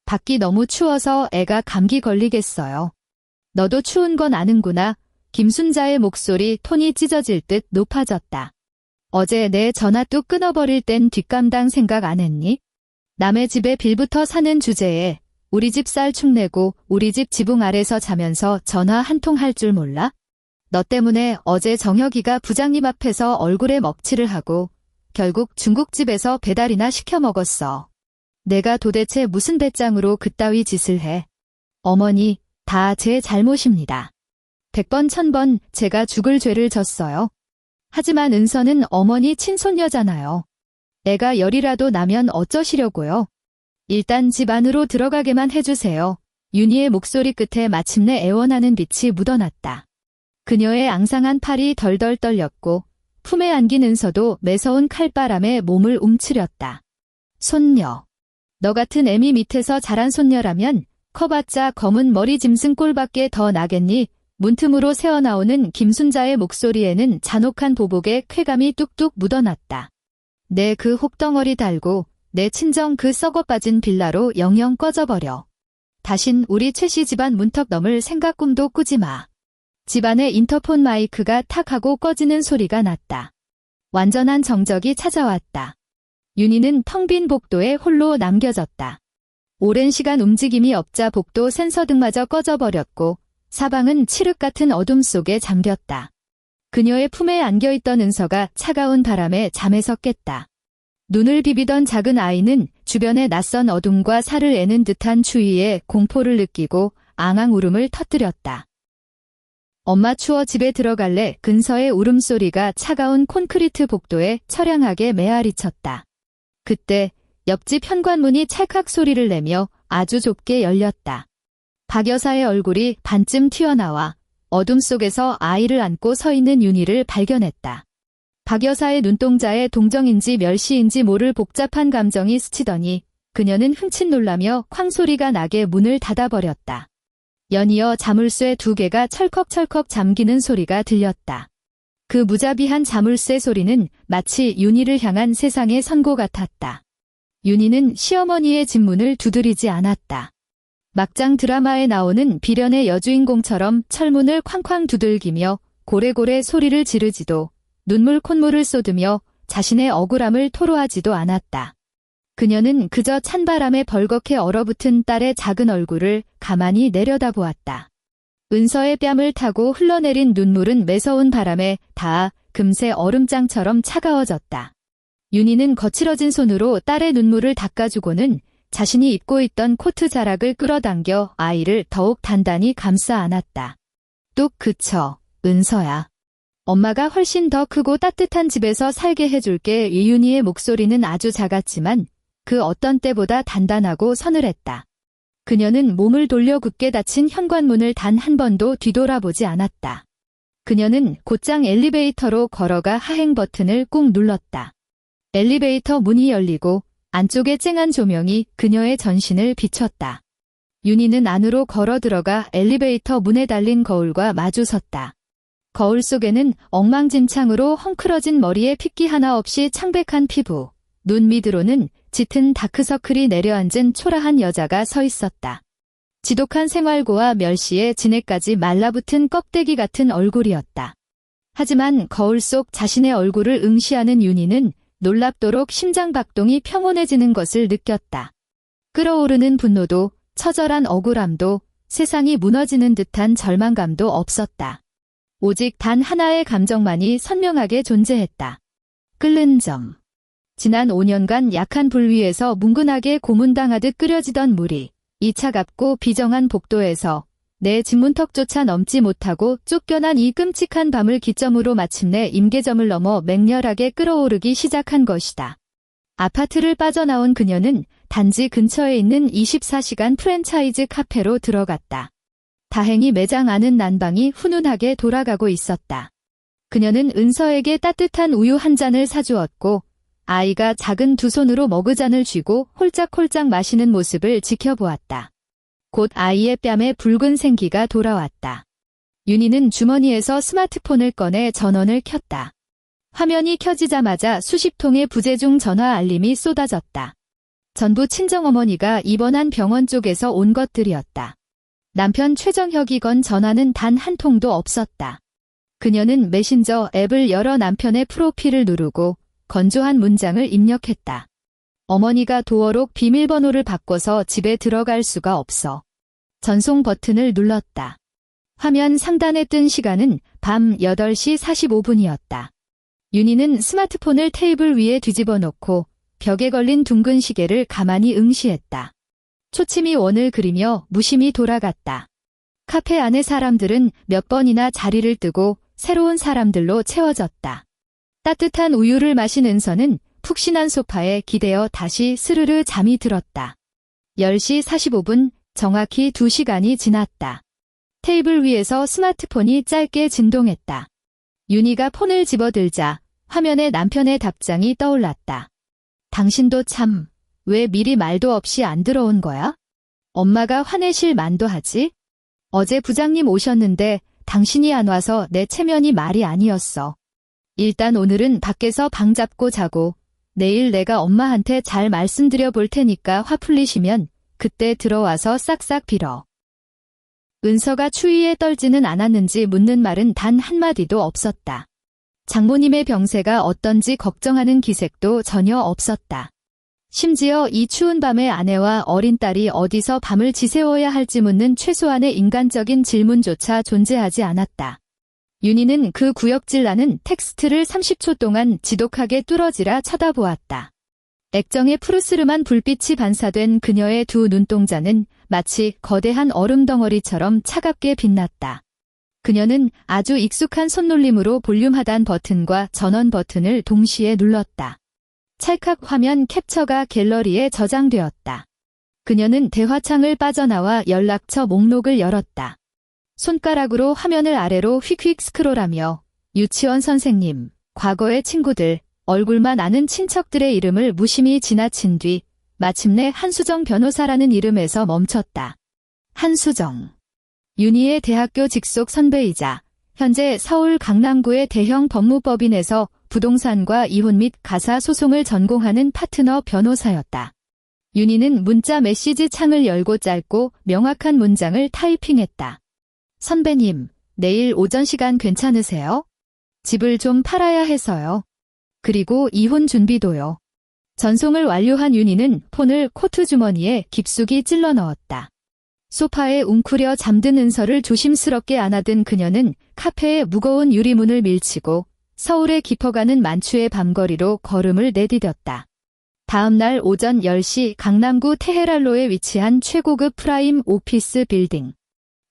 A: 밖이 너무 추워서 애가 감기 걸리겠어요. 너도 추운 건 아는구나. 김순자의 목소리 톤이 찢어질 듯 높아졌다. 어제 내 전화 뚝 끊어버릴 땐 뒷감당 생각 안 했니? 남의 집에 빌부터 사는 주제에 우리 집 쌀 축내고 우리 집 지붕 아래서 자면서 전화 한 통 할 줄 몰라? 너 때문에 어제 정혁이가 부장님 앞에서 얼굴에 먹칠을 하고 결국 중국집에서 배달이나 시켜 먹었어. 내가 도대체 무슨 배짱으로 그따위 짓을 해. 어머니, 다 제 잘못입니다. 100번 1000번 제가 죽을 죄를 졌어요. 하지만 은서는 어머니 친손녀잖아요. 애가 열이라도 나면 어쩌시려고요. 일단 집 안으로 들어가게만 해주세요. 윤희의 목소리 끝에 마침내 애원하는 빛이 묻어났다. 그녀의 앙상한 팔이 덜덜 떨렸고 품에 안긴 은서도 매서운 칼바람에 몸을 움츠렸다. 손녀. 너 같은 애미 밑에서 자란 손녀라면 커봤자 검은 머리 짐승 꼴밖에 더 나겠니? 문틈으로 새어나오는 김순자의 목소리에는 잔혹한 보복의 쾌감이 뚝뚝 묻어났다. 내 그 혹덩어리 달고 내 친정 그 썩어 빠진 빌라로 영영 꺼져버려. 다신 우리 최씨 집안 문턱 넘을 생각 꿈도 꾸지 마. 집안의 인터폰 마이크가 탁 하고 꺼지는 소리가 났다. 완전한 정적이 찾아왔다. 윤희는 텅 빈 복도에 홀로 남겨졌다. 오랜 시간 움직임이 없자 복도 센서등마저 꺼져버렸고 사방은 칠흑 같은 어둠 속에 잠겼다. 그녀의 품에 안겨있던 은서가 차가운 바람에 잠에서 깼다. 눈을 비비던 작은 아이는 주변의 낯선 어둠과 살을 애는 듯한 추위에 공포를 느끼고 앙앙 울음을 터뜨렸다. 엄마 추워 집에 들어갈래. 근서의 울음소리가 차가운 콘크리트 복도에 처량하게 메아리쳤다. 그때 옆집 현관문이 찰칵 소리를 내며 아주 좁게 열렸다. 박 여사의 얼굴이 반쯤 튀어나와 어둠 속에서 아이를 안고 서 있는 윤희를 발견했다. 박 여사의 눈동자에 동정인지 멸시인지 모를 복잡한 감정이 스치더니 그녀는 흠칫 놀라며 쾅 소리가 나게 문을 닫아버렸다. 연이어 자물쇠 2개가 철컥철컥 잠기는 소리가 들렸다. 그 무자비한 자물쇠 소리는 마치 윤희를 향한 세상의 선고 같았다. 윤희는 시어머니의 집 문을 두드리지 않았다. 막장 드라마에 나오는 비련의 여주인공처럼 철문을 쾅쾅 두들기며 고래고래 소리를 지르지도 눈물 콧물을 쏟으며 자신의 억울함을 토로하지도 않았다. 그녀는 그저 찬바람에 벌겋게 얼어붙은 딸의 작은 얼굴을 가만히 내려다보았다. 은서의 뺨을 타고 흘러내린 눈물은 매서운 바람에 닿아 금세 얼음장처럼 차가워졌다. 윤희는 거칠어진 손으로 딸의 눈물을 닦아주고는 자신이 입고 있던 코트 자락을 끌어당겨 아이를 더욱 단단히 감싸 안았다. 뚝 그쳐, 은서야. 엄마가 훨씬 더 크고 따뜻한 집에서 살게 해줄게. 이윤희의 목소리는 아주 작았지만 그 어떤 때보다 단단하고 서늘했다. 그녀는 몸을 돌려 굳게 닫힌 현관문을 단 한 번도 뒤돌아보지 않았다. 그녀는 곧장 엘리베이터로 걸어가 하행 버튼을 꾹 눌렀다. 엘리베이터 문이 열리고 안쪽의 쨍한 조명이 그녀의 전신을 비췄다. 윤희는 안으로 걸어 들어가 엘리베이터 문에 달린 거울과 마주섰다. 거울 속에는 엉망진창으로 헝클어진 머리에 핏기 하나 없이 창백한 피부, 눈 밑으로는 짙은 다크서클이 내려앉은 초라한 여자가 서 있었다. 지독한 생활고와 멸시에 지네까지 말라붙은 껍데기 같은 얼굴이었다. 하지만 거울 속 자신의 얼굴을 응시하는 윤희는 놀랍도록 심장박동이 평온해지는 것을 느꼈다. 끓어오르는 분노도 처절한 억울함도 세상이 무너지는 듯한 절망감도 없었다. 오직 단 하나의 감정만이 선명하게 존재했다. 끓는 점. 지난 5년간 약한 불 위에서 뭉근하게 고문당하듯 끓여지던 물이 이 차갑고 비정한 복도에서 내 집문턱조차 넘지 못하고 쫓겨난 이 끔찍한 밤을 기점으로 마침내 임계점을 넘어 맹렬하게 끓어오르기 시작한 것이다. 아파트를 빠져나온 그녀는 단지 근처에 있는 24시간 프랜차이즈 카페로 들어갔다. 다행히 매장 안은 난방이 훈훈하게 돌아가고 있었다. 그녀는 은서에게 따뜻한 우유 한 잔을 사주었고 아이가 작은 두 손으로 머그잔을 쥐고 홀짝홀짝 마시는 모습을 지켜보았다. 곧 아이의 뺨에 붉은 생기가 돌아왔다. 윤희는 주머니에서 스마트폰을 꺼내 전원을 켰다. 화면이 켜지자마자 수십 통의 부재중 전화 알림이 쏟아졌다. 전부 친정어머니가 입원한 병원 쪽에서 온 것들이었다. 남편 최정혁이 건 전화는 단 한 통도 없었다. 그녀는 메신저 앱을 열어 남편의 프로필을 누르고 건조한 문장을 입력했다. 어머니가 도어록 비밀번호를 바꿔서 집에 들어갈 수가 없어. 전송 버튼을 눌렀다. 화면 상단에 뜬 시간은 밤 8시 45분이었다. 윤희는 스마트폰을 테이블 위에 뒤집어 놓고 벽에 걸린 둥근 시계를 가만히 응시했다. 초침이 원을 그리며 무심히 돌아갔다. 카페 안의 사람들은 몇 번이나 자리를 뜨고 새로운 사람들로 채워졌다. 따뜻한 우유를 마신 은서는 푹신한 소파에 기대어 다시 스르르 잠이 들었다. 10시 45분, 정확히 2시간이 지났다. 테이블 위에서 스마트폰이 짧게 진동했다. 윤희가 폰을 집어들자 화면에 남편의 답장이 떠올랐다. 당신도 참, 왜 미리 말도 없이 안 들어온 거야? 엄마가 화내실 만도 하지? 어제 부장님 오셨는데 당신이 안 와서 내 체면이 말이 아니었어. 일단 오늘은 밖에서 방 잡고 자고 내일 내가 엄마한테 잘 말씀드려 볼 테니까 화 풀리시면 그때 들어와서 싹싹 빌어. 은서가 추위에 떨지는 않았는지 묻는 말은 단 한마디도 없었다. 장모님의 병세가 어떤지 걱정하는 기색도 전혀 없었다. 심지어 이 추운 밤에 아내와 어린 딸이 어디서 밤을 지새워야 할지 묻는 최소한의 인간적인 질문조차 존재하지 않았다. 윤희는 그 구역질 나는 텍스트를 30초 동안 지독하게 뚫어지라 쳐다보았다. 액정에 푸르스름한 불빛이 반사된 그녀의 두 눈동자는 마치 거대한 얼음 덩어리처럼 차갑게 빛났다. 그녀는 아주 익숙한 손놀림으로 볼륨 하단 버튼과 전원 버튼을 동시에 눌렀다. 찰칵 화면 캡처가 갤러리에 저장되었다. 그녀는 대화창을 빠져나와 연락처 목록을 열었다. 손가락으로 화면을 아래로 휙휙 스크롤하며 유치원 선생님, 과거의 친구들, 얼굴만 아는 친척들의 이름을 무심히 지나친 뒤 마침내 한수정 변호사라는 이름에서 멈췄다. 한수정. 윤희의 대학교 직속 선배이자 현재 서울 강남구의 대형 법무법인에서 부동산과 이혼 및 가사 소송을 전공하는 파트너 변호사였다. 윤희는 문자 메시지 창을 열고 짧고 명확한 문장을 타이핑했다. 선배님, 내일 오전 시간 괜찮으세요? 집을 좀 팔아야 해서요. 그리고 이혼 준비도요. 전송을 완료한 윤희는 폰을 코트 주머니에 깊숙이 찔러 넣었다. 소파에 웅크려 잠든 은서를 조심스럽게 안아든 그녀는 카페의 무거운 유리문을 밀치고 서울에 깊어가는 만추의 밤거리로 걸음을 내디뎠다. 다음 날 오전 10시 강남구 테헤랄로에 위치한 최고급 프라임 오피스 빌딩.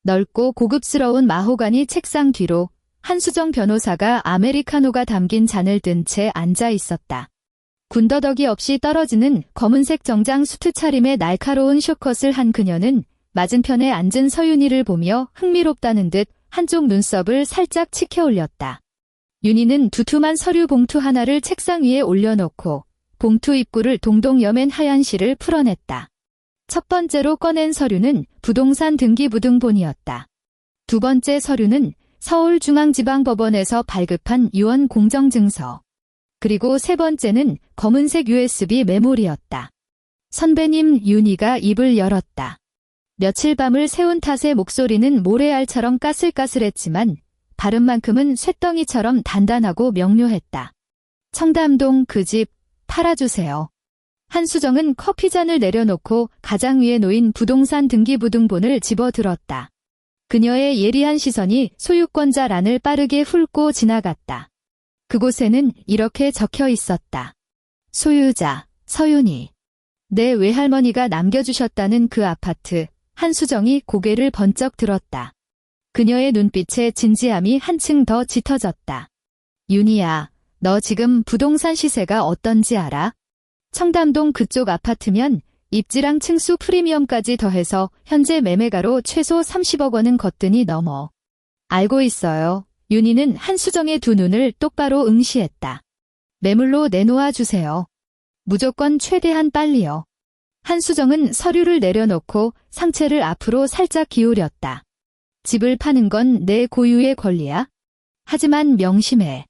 A: 넓고 고급스러운 마호가니 책상 뒤로 한수정 변호사가 아메리카노가 담긴 잔을 든 채 앉아 있었다. 군더더기 없이 떨어지는 검은색 정장 수트 차림의 날카로운 숏컷을 한 그녀는 맞은편에 앉은 서윤희를 보며 흥미롭다는 듯 한쪽 눈썹을 살짝 치켜 올렸다. 윤희는 두툼한 서류 봉투 하나를 책상 위에 올려놓고 봉투 입구를 동동 여맨 하얀 실을 풀어냈다. 첫 번째로 꺼낸 서류는 부동산 등기부등본이었다. 두 번째 서류는 서울중앙지방법원에서 발급한 유언 공정증서. 그리고 세 번째는 검은색 USB 메모리였다. 선배님, 윤희가 입을 열었다. 며칠 밤을 새운 탓에 목소리는 모래알처럼 까슬까슬했지만 발음만큼은 쇳덩이처럼 단단하고 명료했다. 청담동 그 집 팔아주세요. 한수정은 커피잔을 내려놓고 가장 위에 놓인 부동산 등기부등본을 집어들었다. 그녀의 예리한 시선이 소유권자 란을 빠르게 훑고 지나갔다. 그곳에는 이렇게 적혀 있었다. 소유자, 서윤이. 내 외할머니가 남겨주셨다는 그 아파트. 한수정이 고개를 번쩍 들었다. 그녀의 눈빛에 진지함이 한층 더 짙어졌다. 윤희야, 너 지금 부동산 시세가 어떤지 알아? 청담동 그쪽 아파트면 입지랑 층수 프리미엄까지 더해서 현재 매매가로 최소 30억 원은 거뜬히 넘어. 알고 있어요. 윤희는 한수정의 두 눈을 똑바로 응시했다. 매물로 내놓아 주세요. 무조건 최대한 빨리요. 한수정은 서류를 내려놓고 상체를 앞으로 살짝 기울였다. 집을 파는 건 내 고유의 권리야. 하지만 명심해.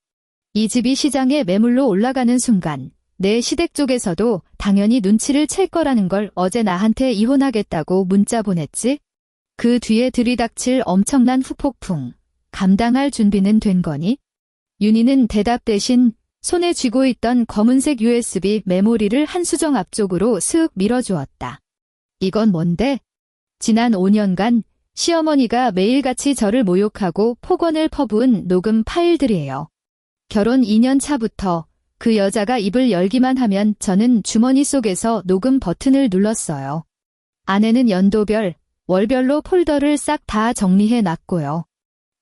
A: 이 집이 시장에 매물로 올라가는 순간 내 시댁 쪽에서도 당연히 눈치를 챌 거라는 걸 어제 나한테 이혼하겠다고 문자 보냈지? 그 뒤에 들이닥칠 엄청난 후폭풍. 감당할 준비는 된 거니? 윤희는 대답 대신 손에 쥐고 있던 검은색 USB 메모리를 한수정 앞쪽으로 슥 밀어주었다. 이건 뭔데? 지난 5년간 시어머니가 매일같이 저를 모욕하고 폭언을 퍼부은 녹음 파일들이에요. 결혼 2년 차부터 그 여자가 입을 열기만 하면 저는 주머니 속에서 녹음 버튼을 눌렀어요. 아내는 연도별, 월별로 폴더를 싹 다 정리해 놨고요.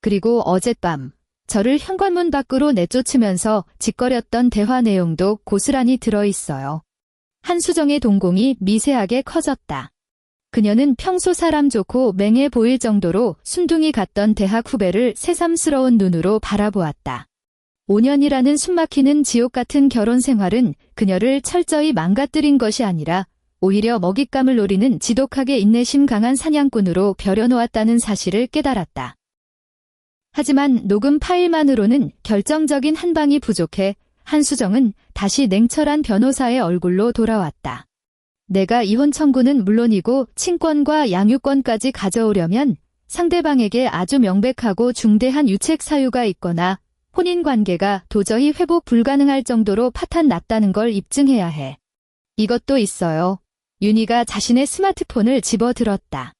A: 그리고 어젯밤 저를 현관문 밖으로 내쫓으면서 짓거렸던 대화 내용도 고스란히 들어있어요. 한수정의 동공이 미세하게 커졌다. 그녀는 평소 사람 좋고 맹해 보일 정도로 순둥이 갔던 대학 후배를 새삼스러운 눈으로 바라보았다. 5년이라는 숨막히는 지옥 같은 결혼 생활은 그녀를 철저히 망가뜨린 것이 아니라 오히려 먹잇감을 노리는 지독하게 인내심 강한 사냥꾼으로 벼려놓았다는 사실을 깨달았다. 하지만 녹음 파일만으로는 결정적인 한 방이 부족해 한수정은 다시 냉철한 변호사의 얼굴로 돌아왔다. 내가 이혼 청구는 물론이고 친권과 양육권까지 가져오려면 상대방에게 아주 명백하고 중대한 유책 사유가 있거나 혼인관계가 도저히 회복 불가능할 정도로 파탄 났다는 걸 입증해야 해. 이것도 있어요. 윤희가 자신의 스마트폰을 집어들었다.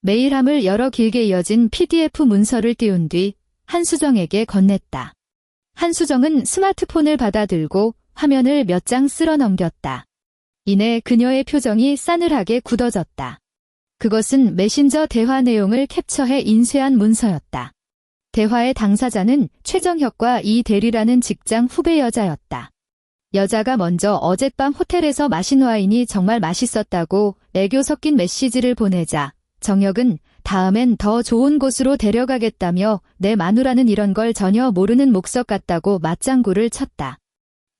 A: 메일함을 열어 길게 이어진 PDF 문서를 띄운 뒤 한수정에게 건넸다. 한수정은 스마트폰을 받아들고 화면을 몇 장 쓸어 넘겼다. 이내 그녀의 표정이 싸늘하게 굳어졌다. 그것은 메신저 대화 내용을 캡처해 인쇄한 문서였다. 대화의 당사자는 최정혁과 이 대리라는 직장 후배 여자였다. 여자가 먼저 어젯밤 호텔에서 마신 와인이 정말 맛있었다고 애교 섞인 메시지를 보내자 정혁은 다음엔 더 좋은 곳으로 데려가겠다며 내 마누라는 이런 걸 전혀 모르는 목석 같다고 맞장구를 쳤다.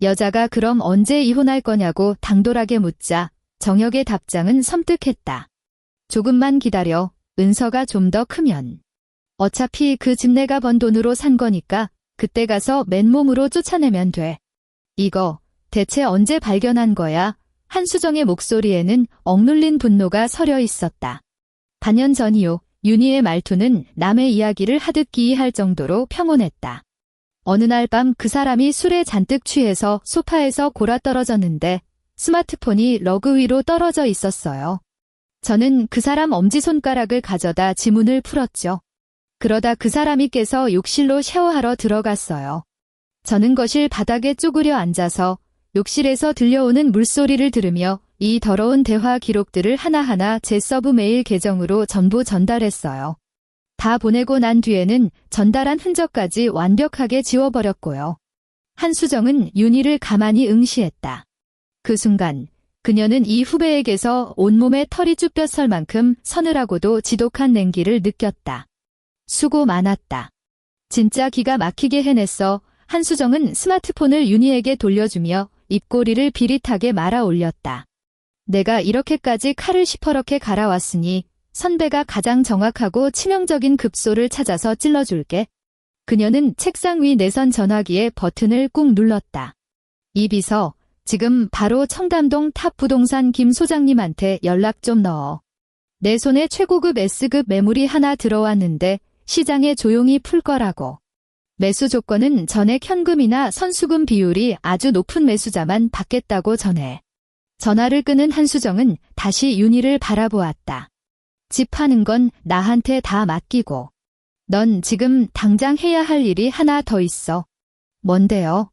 A: 여자가 그럼 언제 이혼할 거냐고 당돌하게 묻자 정혁의 답장은 섬뜩했다. 조금만 기다려. 은서가 좀 더 크면. 어차피 그 집 내가 번 돈으로 산 거니까 그때 가서 맨몸으로 쫓아내면 돼. 이거 대체 언제 발견한 거야? 한수정의 목소리에는 억눌린 분노가 서려 있었다. 반년 전이요. 윤희의 말투는 남의 이야기를 하듯 기이할 정도로 평온했다. 어느 날 밤 그 사람이 술에 잔뜩 취해서 소파에서 골아떨어졌는데 스마트폰이 러그 위로 떨어져 있었어요. 저는 그 사람 엄지손가락을 가져다 지문을 풀었죠. 그러다 그 사람이 깨서 욕실로 샤워하러 들어갔어요. 저는 거실 바닥에 쪼그려 앉아서 욕실에서 들려오는 물소리를 들으며 이 더러운 대화 기록들을 하나하나 제 서브 메일 계정으로 전부 전달했어요. 다 보내고 난 뒤에는 전달한 흔적까지 완벽하게 지워버렸고요. 한수정은 윤희를 가만히 응시했다. 그 순간 그녀는 이 후배에게서 온몸에 털이 쭈뼛설 만큼 서늘하고도 지독한 냉기를 느꼈다. 수고 많았다. 진짜 기가 막히게 해냈어. 한수정은 스마트폰을 윤희에게 돌려주며 입꼬리를 비릿하게 말아 올렸다. 내가 이렇게까지 칼을 시퍼렇게 갈아왔으니 선배가 가장 정확하고 치명적인 급소를 찾아서 찔러줄게. 그녀는 책상 위 내선 전화기의 버튼을 꾹 눌렀다. 이 비서, 지금 바로 청담동 탑 부동산 김 소장님한테 연락 좀 넣어. 내 손에 최고급 S급 매물이 하나 들어왔는데 시장에 조용히 풀 거라고. 매수 조건은 전액 현금이나 선수금 비율이 아주 높은 매수자만 받겠다고 전해. 전화를 끊은 한수정은 다시 윤희를 바라보았다. 집 파는 건 나한테 다 맡기고. 넌 지금 당장 해야 할 일이 하나 더 있어. 뭔데요?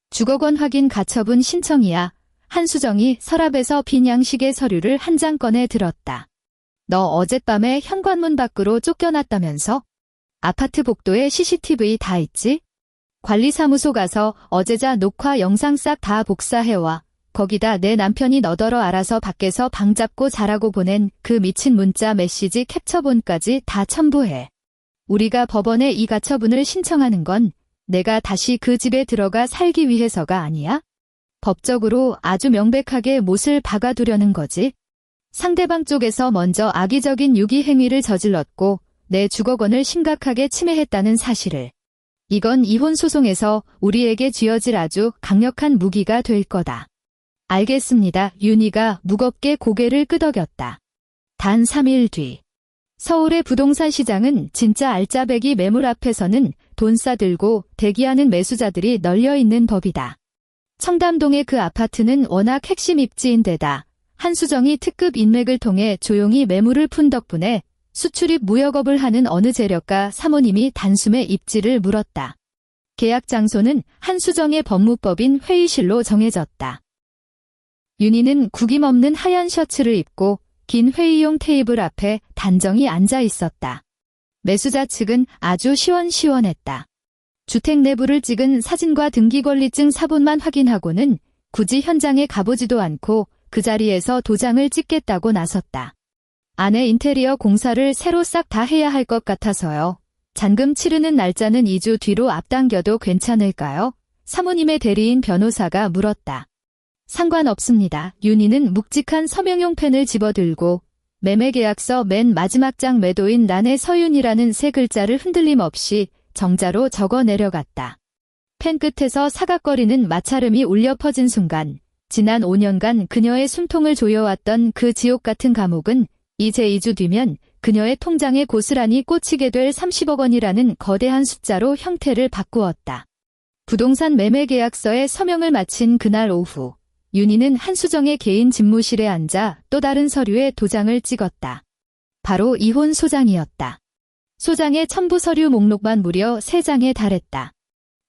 A: 주거권 확인 가처분 신청이야. 한수정이 서랍에서 빈 양식의 서류를 한 장 꺼내 들었다. 너 어젯밤에 현관문 밖으로 쫓겨났다면서? 아파트 복도에 CCTV 다 있지? 관리사무소 가서 어제자 녹화 영상 싹 다 복사해와. 거기다 내 남편이 너더러 알아서 밖에서 방 잡고 자라고 보낸 그 미친 문자 메시지 캡처본까지 다 첨부해. 우리가 법원에 이 가처분을 신청하는 건 내가 다시 그 집에 들어가 살기 위해서가 아니야? 법적으로 아주 명백하게 못을 박아두려는 거지. 상대방 쪽에서 먼저 악의적인 유기 행위를 저질렀고 내 주거권을 심각하게 침해했다는 사실을. 이건 이혼 소송에서 우리에게 쥐어질 아주 강력한 무기가 될 거다. 알겠습니다. 윤희가 무겁게 고개를 끄덕였다. 단 3일 뒤. 서울의 부동산 시장은 진짜 알짜배기 매물 앞에서는 돈 싸들고 대기하는 매수자들이 널려있는 법이다. 청담동의 그 아파트는 워낙 핵심 입지인데다 한수정이 특급 인맥을 통해 조용히 매물을 푼 덕분에 수출입 무역업을 하는 어느 재력가 사모님이 단숨에 입지를 물었다. 계약 장소는 한수정의 법무법인 회의실로 정해졌다. 윤희는 구김없는 하얀 셔츠를 입고 긴 회의용 테이블 앞에 단정히 앉아 있었다. 매수자 측은 아주 시원시원했다. 주택 내부를 찍은 사진과 등기권리증 사본만 확인하고는 굳이 현장에 가보지도 않고 그 자리에서 도장을 찍겠다고 나섰다. 안에 인테리어 공사를 새로 싹 다 해야 할 것 같아서요. 잔금 치르는 날짜는 2주 뒤로 앞당겨도 괜찮을까요? 사모님의 대리인 변호사가 물었다. 상관없습니다. 윤희는 묵직한 서명용 펜을 집어들고 매매계약서 맨 마지막 장 매도인 난의 서윤이라는 세 글자를 흔들림 없이 정자로 적어 내려갔다. 펜 끝에서 사각거리는 마찰음이 울려 퍼진 순간 지난 5년간 그녀의 숨통을 조여왔던 그 지옥 같은 감옥은 이제 2주 뒤면 그녀의 통장에 고스란히 꽂히게 될 30억 원이라는 거대한 숫자로 형태를 바꾸었다. 부동산 매매 계약서에 서명을 마친 그날 오후, 윤희는 한수정의 개인 집무실에 앉아 또 다른 서류에 도장을 찍었다. 바로 이혼 소장이었다. 소장의 첨부 서류 목록만 무려 3장에 달했다.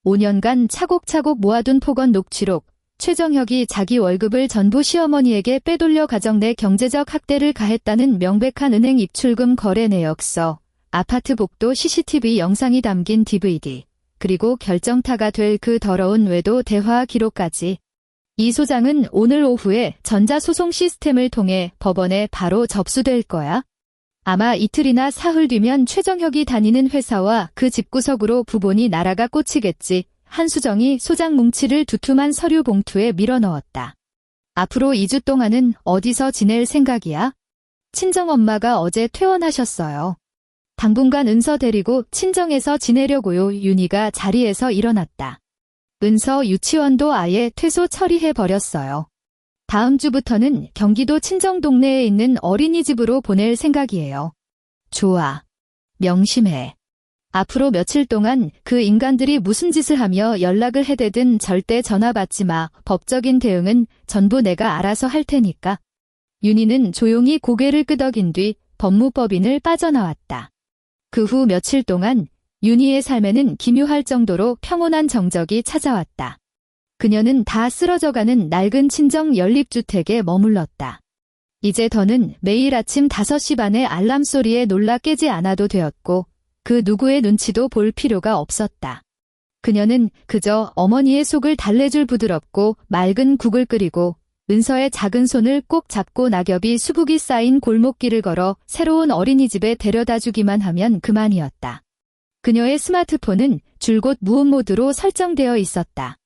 A: 5년간 차곡차곡 모아둔 폭언 녹취록, 최정혁이 자기 월급을 전부 시어머니에게 빼돌려 가정 내 경제적 학대를 가했다는 명백한 은행 입출금 거래 내역서, 아파트 복도 CCTV 영상이 담긴 DVD, 그리고 결정타가 될 그 더러운 외도 대화 기록까지. 이 소장은 오늘 오후에 전자소송 시스템을 통해 법원에 바로 접수될 거야. 아마 이틀이나 사흘 뒤면 최정혁이 다니는 회사와 그 집구석으로 부본이 날아가 꽂히겠지. 한수정이 소장 뭉치를 두툼한 서류 봉투에 밀어넣었다. 앞으로 2주 동안은 어디서 지낼 생각이야? 친정엄마가 어제 퇴원하셨어요. 당분간 은서 데리고 친정에서 지내려고요. 윤희가 자리에서 일어났다. 은서 유치원도 아예 퇴소 처리해버렸어요. 다음 주부터는 경기도 친정 동네에 있는 어린이집으로 보낼 생각이에요. 좋아. 명심해. 앞으로 며칠 동안 그 인간들이 무슨 짓을 하며 연락을 해대든 절대 전화 받지 마. 법적인 대응은 전부 내가 알아서 할 테니까. 윤희는 조용히 고개를 끄덕인 뒤 법무법인을 빠져나왔다. 그 후 며칠 동안 윤희의 삶에는 기묘할 정도로 평온한 정적이 찾아왔다. 그녀는 다 쓰러져가는 낡은 친정 연립주택에 머물렀다. 이제 더는 매일 아침 5시 반의 알람 소리에 놀라 깨지 않아도 되었고 그 누구의 눈치도 볼 필요가 없었다. 그녀는 그저 어머니의 속을 달래줄 부드럽고 맑은 국을 끓이고 은서의 작은 손을 꼭 잡고 낙엽이 수북이 쌓인 골목길을 걸어 새로운 어린이집에 데려다주기만 하면 그만이었다. 그녀의 스마트폰은 줄곧 무음 모드로 설정되어 있었다.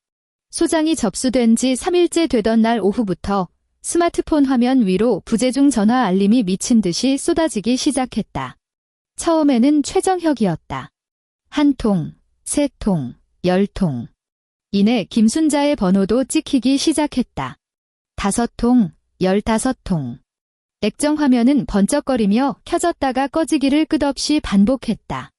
A: 소장이 접수된 지 3일째 되던 날 오후부터 스마트폰 화면 위로 부재중 전화 알림이 미친 듯이 쏟아지기 시작했다. 처음에는 최정혁이었다. 1통, 3통, 10통. 이내 김순자의 번호도 찍히기 시작했다. 5통, 15통. 액정 화면은 번쩍거리며 켜졌다가 꺼지기를 끝없이 반복했다.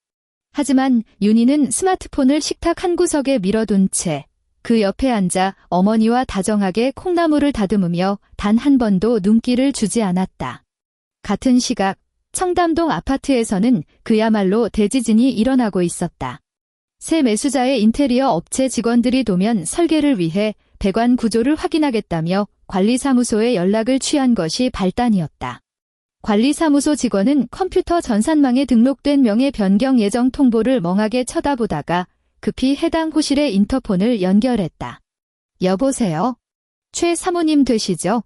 A: 하지만 윤희는 스마트폰을 식탁 한 구석에 밀어둔 채 그 옆에 앉아 어머니와 다정하게 콩나물을 다듬으며 단 한 번도 눈길을 주지 않았다. 같은 시각 청담동 아파트에서는 그야말로 대지진이 일어나고 있었다. 새 매수자의 인테리어 업체 직원들이 도면 설계를 위해 배관 구조를 확인하겠다며 관리사무소에 연락을 취한 것이 발단이었다. 관리사무소 직원은 컴퓨터 전산망에 등록된 명의 변경 예정 통보를 멍하게 쳐다보다가 급히 해당 호실의 인터폰을 연결했다. 여보세요? 최 사모님 되시죠?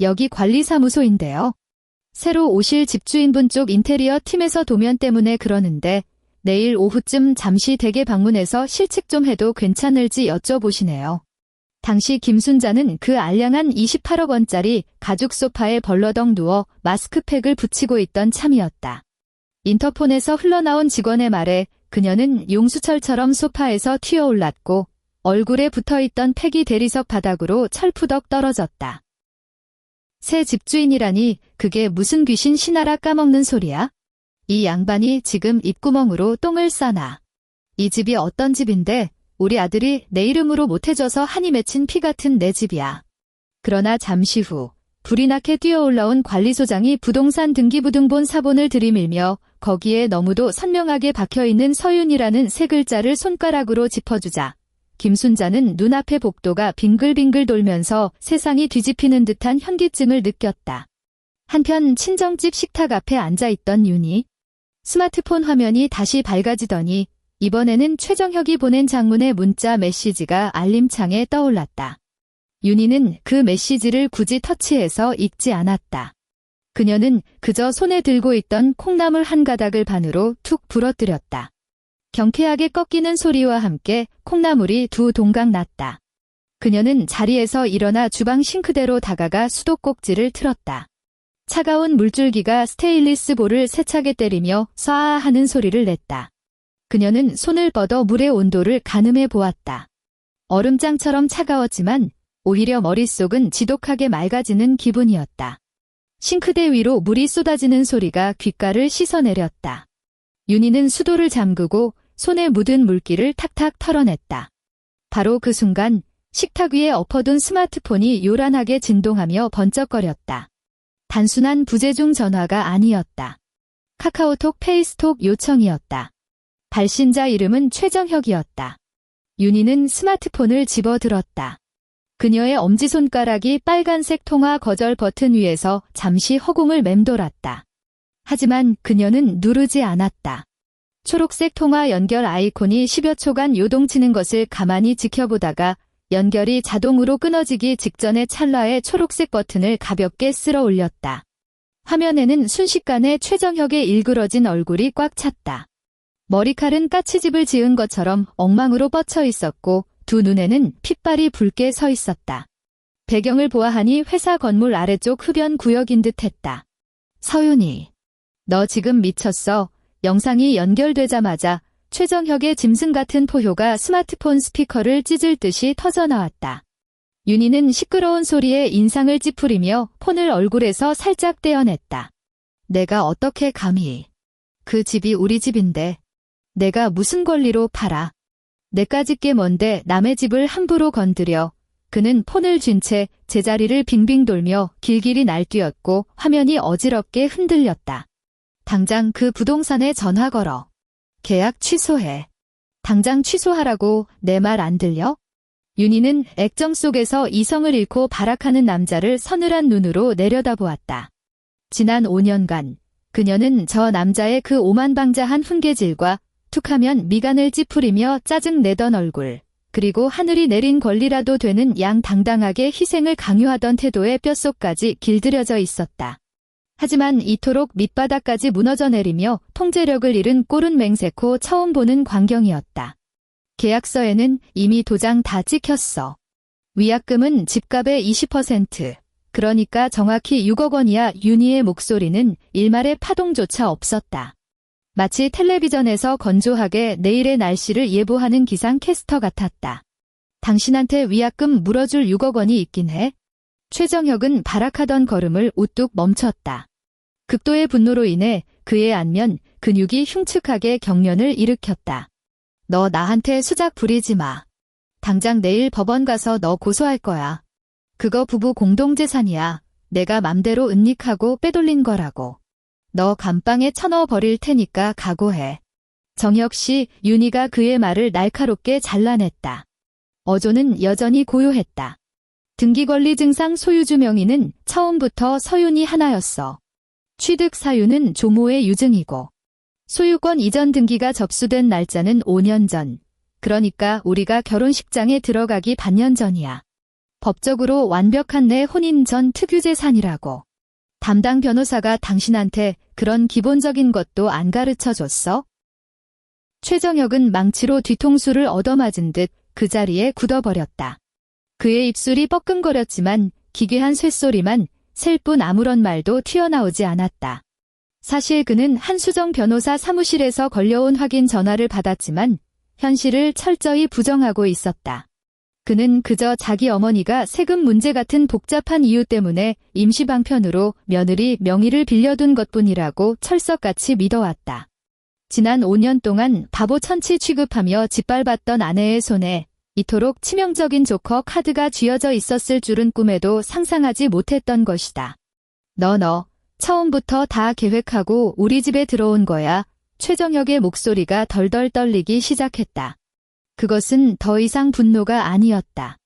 A: 여기 관리사무소인데요. 새로 오실 집주인분 쪽 인테리어 팀에서 도면 때문에 그러는데 내일 오후쯤 잠시 댁에 방문해서 실측 좀 해도 괜찮을지 여쭤보시네요. 당시 김순자는 그 알량한 28억 원짜리 가죽 소파에 벌러덩 누워 마스크팩을 붙이고 있던 참이었다. 인터폰에서 흘러나온 직원의 말에 그녀는 용수철처럼 소파에서 튀어올랐고 얼굴에 붙어있던 팩이 대리석 바닥으로 철푸덕 떨어졌다. 새 집주인이라니 그게 무슨 귀신 신하라 까먹는 소리야? 이 양반이 지금 입구멍으로 똥을 싸나. 이 집이 어떤 집인데 우리 아들이 내 이름으로 못해줘서 한이 맺힌 피 같은 내 집이야. 그러나 잠시 후 불이 나게 뛰어올라온 관리소장이 부동산 등기부등본 사본을 들이밀며 거기에 너무도 선명하게 박혀있는 서윤이라는 세 글자를 손가락으로 짚어주자 김순자는 눈앞의 복도가 빙글빙글 돌면서 세상이 뒤집히는 듯한 현기증을 느꼈다. 한편 친정집 식탁 앞에 앉아있던 윤희. 스마트폰 화면이 다시 밝아지더니 이번에는 최정혁이 보낸 장문의 문자 메시지가 알림창에 떠올랐다. 윤희는 그 메시지를 굳이 터치해서 읽지 않았다. 그녀는 그저 손에 들고 있던 콩나물 한 가닥을 반으로 툭 부러뜨렸다. 경쾌하게 꺾이는 소리와 함께 콩나물이 두 동강 났다. 그녀는 자리에서 일어나 주방 싱크대로 다가가 수도꼭지를 틀었다. 차가운 물줄기가 스테인리스 볼을 세차게 때리며 쏴아 하는 소리를 냈다. 그녀는 손을 뻗어 물의 온도를 가늠해 보았다. 얼음장처럼 차가웠지만 오히려 머릿속은 지독하게 맑아지는 기분이었다. 싱크대 위로 물이 쏟아지는 소리가 귓가를 씻어내렸다. 윤희는 수도를 잠그고 손에 묻은 물기를 탁탁 털어냈다. 바로 그 순간 식탁 위에 엎어둔 스마트폰이 요란하게 진동하며 번쩍거렸다. 단순한 부재중 전화가 아니었다. 카카오톡 페이스톡 요청이었다. 발신자 이름은 최정혁이었다. 윤희는 스마트폰을 집어들었다. 그녀의 엄지손가락이 빨간색 통화 거절 버튼 위에서 잠시 허공을 맴돌았다. 하지만 그녀는 누르지 않았다. 초록색 통화 연결 아이콘이 10여 초간 요동치는 것을 가만히 지켜보다가 연결이 자동으로 끊어지기 직전의 찰나에 초록색 버튼을 가볍게 쓸어 올렸다. 화면에는 순식간에 최정혁의 일그러진 얼굴이 꽉 찼다. 머리칼은 까치집을 지은 것처럼 엉망으로 뻗쳐 있었고 두 눈에는 핏발이 붉게 서 있었다. 배경을 보아하니 회사 건물 아래쪽 흡연 구역인 듯했다. 서윤이, 너 지금 미쳤어. 영상이 연결되자마자 최정혁의 짐승 같은 포효가 스마트폰 스피커를 찢을 듯이 터져나왔다. 윤희는 시끄러운 소리에 인상을 찌푸리며 폰을 얼굴에서 살짝 떼어냈다. 내가 어떻게 감히. 그 집이 우리 집인데. 내가 무슨 권리로 팔아. 내까짓 게 뭔데 남의 집을 함부로 건드려. 그는 폰을 쥔 채 제자리를 빙빙 돌며 길길이 날뛰었고 화면이 어지럽게 흔들렸다. 당장 그 부동산에 전화 걸어. 계약 취소해. 당장 취소하라고. 내 말 안 들려? 윤희는 액정 속에서 이성을 잃고 발악하는 남자를 서늘한 눈으로 내려다보았다. 지난 5년간 그녀는 저 남자의 그 오만방자한 훈계질과 툭하면 미간을 찌푸리며 짜증내던 얼굴, 그리고 하늘이 내린 권리라도 되는 양당당하게 희생을 강요하던 태도의 뼛속까지 길들여져 있었다. 하지만 이토록 밑바닥까지 무너져 내리며 통제력을 잃은 꼴은 맹세코 처음 보는 광경이었다. 계약서에는 이미 도장 다 찍혔어. 위약금은 집값의 20%, 그러니까 정확히 6억 원이야. 윤희의 목소리는 일말의 파동조차 없었다. 마치 텔레비전에서 건조하게 내일의 날씨를 예보하는 기상캐스터 같았다. 당신한테 위약금 물어줄 6억 원이 있긴 해. 최정혁은 발악하던 걸음을 우뚝 멈췄다. 극도의 분노로 인해 그의 안면 근육이 흉측하게 경련을 일으켰다. 너 나한테 수작 부리지 마. 당장 내일 법원 가서 너 고소할 거야. 그거 부부 공동재산이야. 내가 맘대로 은닉하고 빼돌린 거라고. 너 감방에 쳐넣어 버릴 테니까 각오해. 정혁 씨, 윤희가 그의 말을 날카롭게 잘라냈다. 어조는 여전히 고요했다. 등기권리 증상 소유주 명의는 처음부터 서윤이 하나였어. 취득 사유는 조모의 유증이고 소유권 이전 등기가 접수된 날짜는 5년 전. 그러니까 우리가 결혼식장에 들어가기 반년 전이야. 법적으로 완벽한 내 혼인 전 특유재산이라고. 담당 변호사가 당신한테 그런 기본적인 것도 안 가르쳐줬어? 최정혁은 망치로 뒤통수를 얻어맞은 듯 그 자리에 굳어버렸다. 그의 입술이 뻐끔거렸지만 기괴한 쇳소리만 셀 뿐 아무런 말도 튀어나오지 않았다. 사실 그는 한수정 변호사 사무실에서 걸려온 확인 전화를 받았지만 현실을 철저히 부정하고 있었다. 그는 그저 자기 어머니가 세금 문제 같은 복잡한 이유 때문에 임시방편으로 며느리 명의를 빌려둔 것뿐이라고 철석같이 믿어왔다. 지난 5년 동안 바보천치 취급하며 짓밟았던 아내의 손에 이토록 치명적인 조커 카드가 쥐어져 있었을 줄은 꿈에도 상상하지 못했던 것이다. 너 처음부터 다 계획하고 우리 집에 들어온 거야. 최정혁의 목소리가 덜덜 떨리기 시작했다. 그것은 더 이상 분노가 아니었다.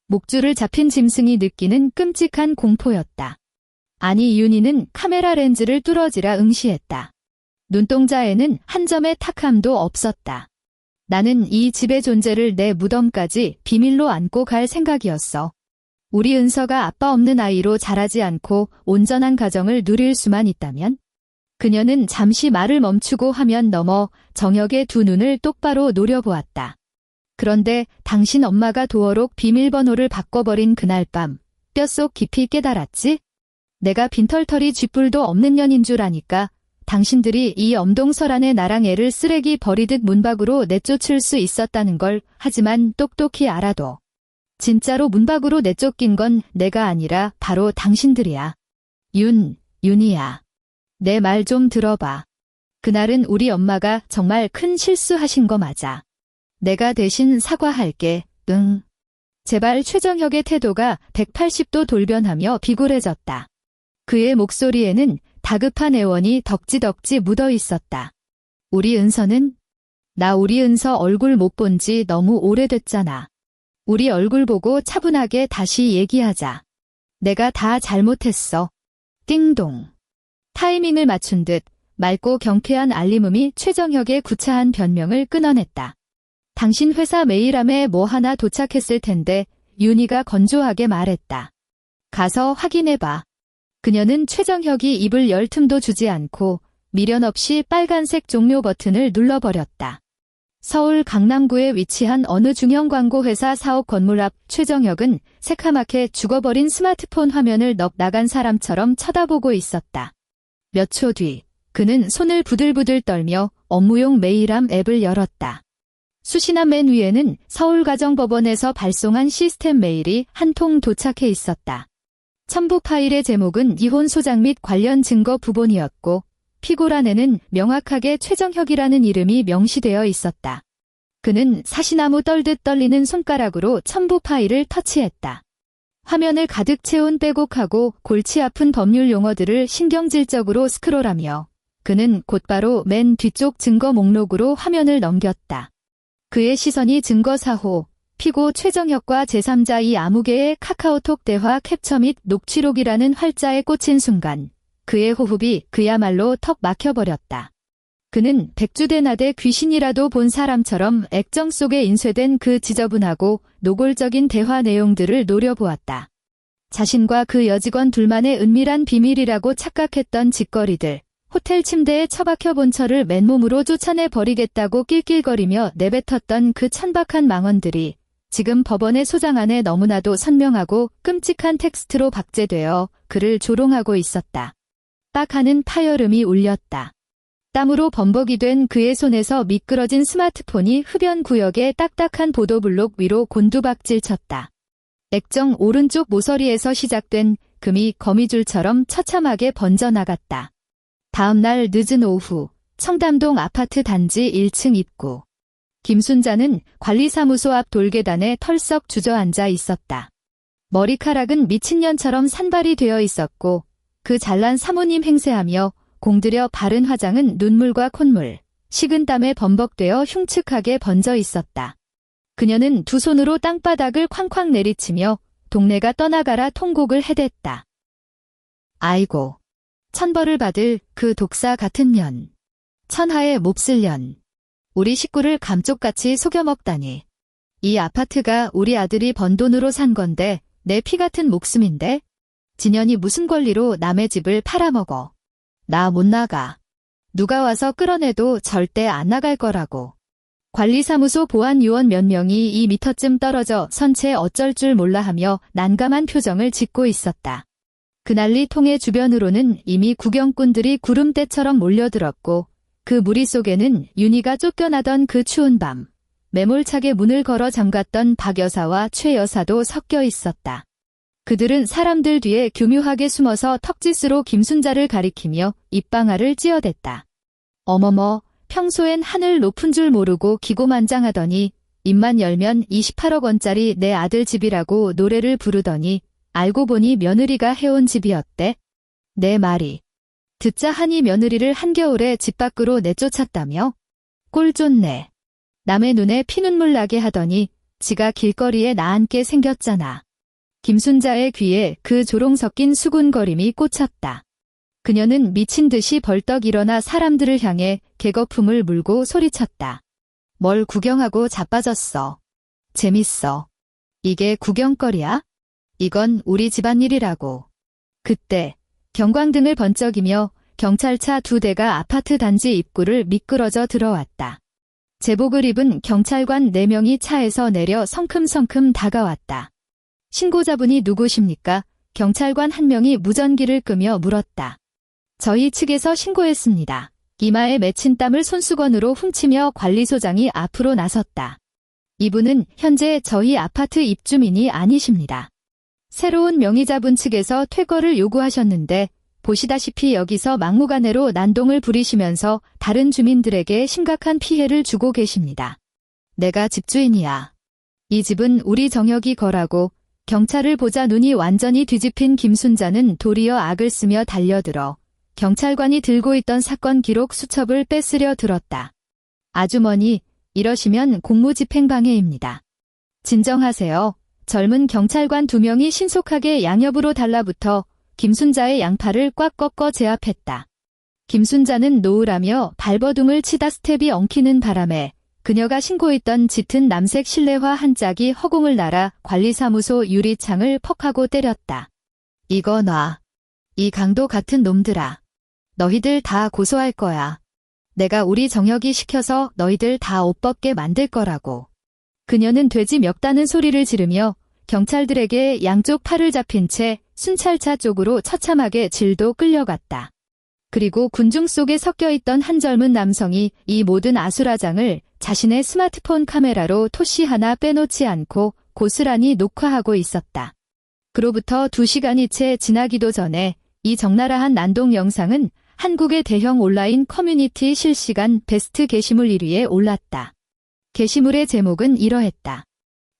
A: 목줄을 잡힌 짐승이 느끼는 끔찍한 공포였다. 아니, 윤희는 카메라 렌즈를 뚫어지라 응시했다. 눈동자에는 한 점의 탁함도 없었다. 나는 이 집의 존재를 내 무덤까지 비밀로 안고 갈 생각이었어. 우리 은서가 아빠 없는 아이로 자라지 않고 온전한 가정을 누릴 수만 있다면? 그녀는 잠시 말을 멈추고 화면 너머 정혁의 두 눈을 똑바로 노려보았다. 그런데 당신 엄마가 도어록 비밀번호를 바꿔버린 그날 밤 뼛속 깊이 깨달았지? 내가 빈털터리 쥐뿔도 없는 년인 줄 아니까 당신들이 이 엄동설안에 나랑 애를 쓰레기 버리듯 문 밖으로 내쫓을 수 있었다는 걸. 하지만 똑똑히 알아도 진짜로 문 밖으로 내쫓긴 건 내가 아니라 바로 당신들이야. 윤희야. 내 말 좀 들어봐. 그날은 우리 엄마가 정말 큰 실수하신 거 맞아. 내가 대신 사과할게. 응. 제발. 최정혁의 태도가 180도 돌변하며 비굴해졌다. 그의 목소리에는 다급한 애원이 덕지덕지 묻어 있었다. 우리 은서는? 나 우리 은서 얼굴 못 본 지 너무 오래됐잖아. 우리 얼굴 보고 차분하게 다시 얘기하자. 내가 다 잘못했어. 띵동. 타이밍을 맞춘 듯 맑고 경쾌한 알림음이 최정혁의 구차한 변명을 끊어냈다. 당신 회사 메일함에 뭐 하나 도착했을 텐데. 윤희가 건조하게 말했다. 가서 확인해봐. 그녀는 최정혁이 입을 열 틈도 주지 않고 미련 없이 빨간색 종료 버튼을 눌러버렸다. 서울 강남구에 위치한 어느 중형 광고 회사 사옥 건물 앞. 최정혁은 새카맣게 죽어버린 스마트폰 화면을 넋 나간 사람처럼 쳐다보고 있었다. 몇 초 뒤 그는 손을 부들부들 떨며 업무용 메일함 앱을 열었다. 수신함 맨 위에는 서울가정법원에서 발송한 시스템 메일이 한 통 도착해 있었다. 첨부 파일의 제목은 이혼 소장 및 관련 증거 부본이었고 피고란에는 명확하게 최정혁이라는 이름이 명시되어 있었다. 그는 사시나무 떨듯 떨리는 손가락으로 첨부 파일을 터치했다. 화면을 가득 채운 빼곡하고 골치 아픈 법률 용어들을 신경질적으로 스크롤하며 그는 곧바로 맨 뒤쪽 증거 목록으로 화면을 넘겼다. 그의 시선이 증거 사호, 피고 최정혁과 제3자 이 아무개의 카카오톡 대화 캡처 및 녹취록이라는 활자에 꽂힌 순간 그의 호흡이 그야말로 턱 막혀버렸다. 그는 백주대나대 귀신이라도 본 사람처럼 액정 속에 인쇄된 그 지저분하고 노골적인 대화 내용들을 노려보았다. 자신과 그 여직원 둘만의 은밀한 비밀이라고 착각했던 짓거리들, 호텔 침대에 처박혀 본 처를 맨몸으로 쫓아내 버리겠다고 낄낄거리며 내뱉었던 그 천박한 망언들이 지금 법원의 소장 안에 너무나도 선명하고 끔찍한 텍스트로 박제되어 그를 조롱하고 있었다. 딱 하는 파열음이 울렸다. 땀으로 범벅이 된 그의 손에서 미끄러진 스마트폰이 흡연 구역의 딱딱한 보도블록 위로 곤두박질 쳤다. 액정 오른쪽 모서리에서 시작된 금이 거미줄처럼 처참하게 번져나갔다. 다음 날 늦은 오후, 청담동 아파트 단지 1층 입구. 김순자는 관리사무소 앞 돌계단에 털썩 주저앉아 있었다. 머리카락은 미친년처럼 산발이 되어 있었고 그 잘난 사모님 행세하며 공들여 바른 화장은 눈물과 콧물, 식은땀에 범벅되어 흉측하게 번져 있었다. 그녀는 두 손으로 땅바닥을 쾅쾅 내리치며 동네가 떠나가라 통곡을 해댔다. 아이고, 천벌을 받을 그 독사 같은 년. 천하의 몹쓸 년. 우리 식구를 감쪽같이 속여먹다니. 이 아파트가 우리 아들이 번 돈으로 산 건데 내 피 같은 목숨인데? 진연이 무슨 권리로 남의 집을 팔아먹어. 나 못 나가. 누가 와서 끌어내도 절대 안 나갈 거라고. 관리사무소 보안 요원 몇 명이 2미터쯤 떨어져 선체 어쩔 줄 몰라 하며 난감한 표정을 짓고 있었다. 그 난리통의 주변으로는 이미 구경꾼들이 구름대처럼 몰려들었고 그 무리 속에는 윤희가 쫓겨나던 그 추운 밤 매몰차게 문을 걸어 잠갔던 박 여사와 최 여사도 섞여 있었다. 그들은 사람들 뒤에 교묘하게 숨어서 턱짓으로 김순자를 가리키며 입방아를 찧어댔다. 어머머, 평소엔 하늘 높은 줄 모르고 기고만장하더니 입만 열면 28억 원짜리 내 아들 집이라고 노래를 부르더니 알고 보니 며느리가 해온 집이었대. 내 말이. 듣자 하니 며느리를 한겨울에 집 밖으로 내쫓았다며? 꼴 좋네. 남의 눈에 피눈물 나게 하더니 지가 길거리에 나앉게 생겼잖아. 김순자의 귀에 그 조롱 섞인 수군거림이 꽂혔다. 그녀는 미친 듯이 벌떡 일어나 사람들을 향해 개거품을 물고 소리쳤다. 뭘 구경하고 자빠졌어. 재밌어. 이게 구경거리야? 이건 우리 집안일이라고. 그때 경광등을 번쩍이며 경찰차 2대가 아파트 단지 입구를 미끄러져 들어왔다. 제복을 입은 경찰관 4명이 차에서 내려 성큼성큼 다가왔다. 신고자분이 누구십니까? 경찰관 한 명이 무전기를 끄며 물었다. 저희 측에서 신고했습니다. 이마에 맺힌 땀을 손수건으로 훔치며 관리소장이 앞으로 나섰다. 이분은 현재 저희 아파트 입주민이 아니십니다. 새로운 명의자분 측에서 퇴거를 요구하셨는데 보시다시피 여기서 막무가내로 난동을 부리시면서 다른 주민들에게 심각한 피해를 주고 계십니다. 내가 집주인이야. 이 집은 우리 정혁이 거라고. 경찰을 보자 눈이 완전히 뒤집힌 김순자는 도리어 악을 쓰며 달려들어 경찰관이 들고 있던 사건 기록 수첩을 뺏으려 들었다. 아주머니, 이러시면 공무집행방해입니다. 진정하세요. 젊은 경찰관 2명이 신속하게 양옆으로 달라붙어 김순자의 양팔을 꽉 꺾어 제압했다. 김순자는 노을하며 발버둥을 치다 스텝이 엉키는 바람에 그녀가 신고했던 짙은 남색 실내화 한 짝이 허공을 날아 관리사무소 유리창을 퍽 하고 때렸다. 이거 놔. 이 강도 같은 놈들아. 너희들 다 고소할 거야. 내가 우리 정혁이 시켜서 너희들 다 옷 벗게 만들 거라고. 그녀는 돼지 멱다는 소리를 지르며 경찰들에게 양쪽 팔을 잡힌 채 순찰차 쪽으로 처참하게 질도 끌려갔다. 그리고 군중 속에 섞여있던 한 젊은 남성이 이 모든 아수라장을 자신의 스마트폰 카메라로 토시 하나 빼놓지 않고 고스란히 녹화하고 있었다. 그로부터 2시간이 채 지나기도 전에 이 적나라한 난동 영상은 한국의 대형 온라인 커뮤니티 실시간 베스트 게시물 1위에 올랐다. 게시물의 제목은 이러했다.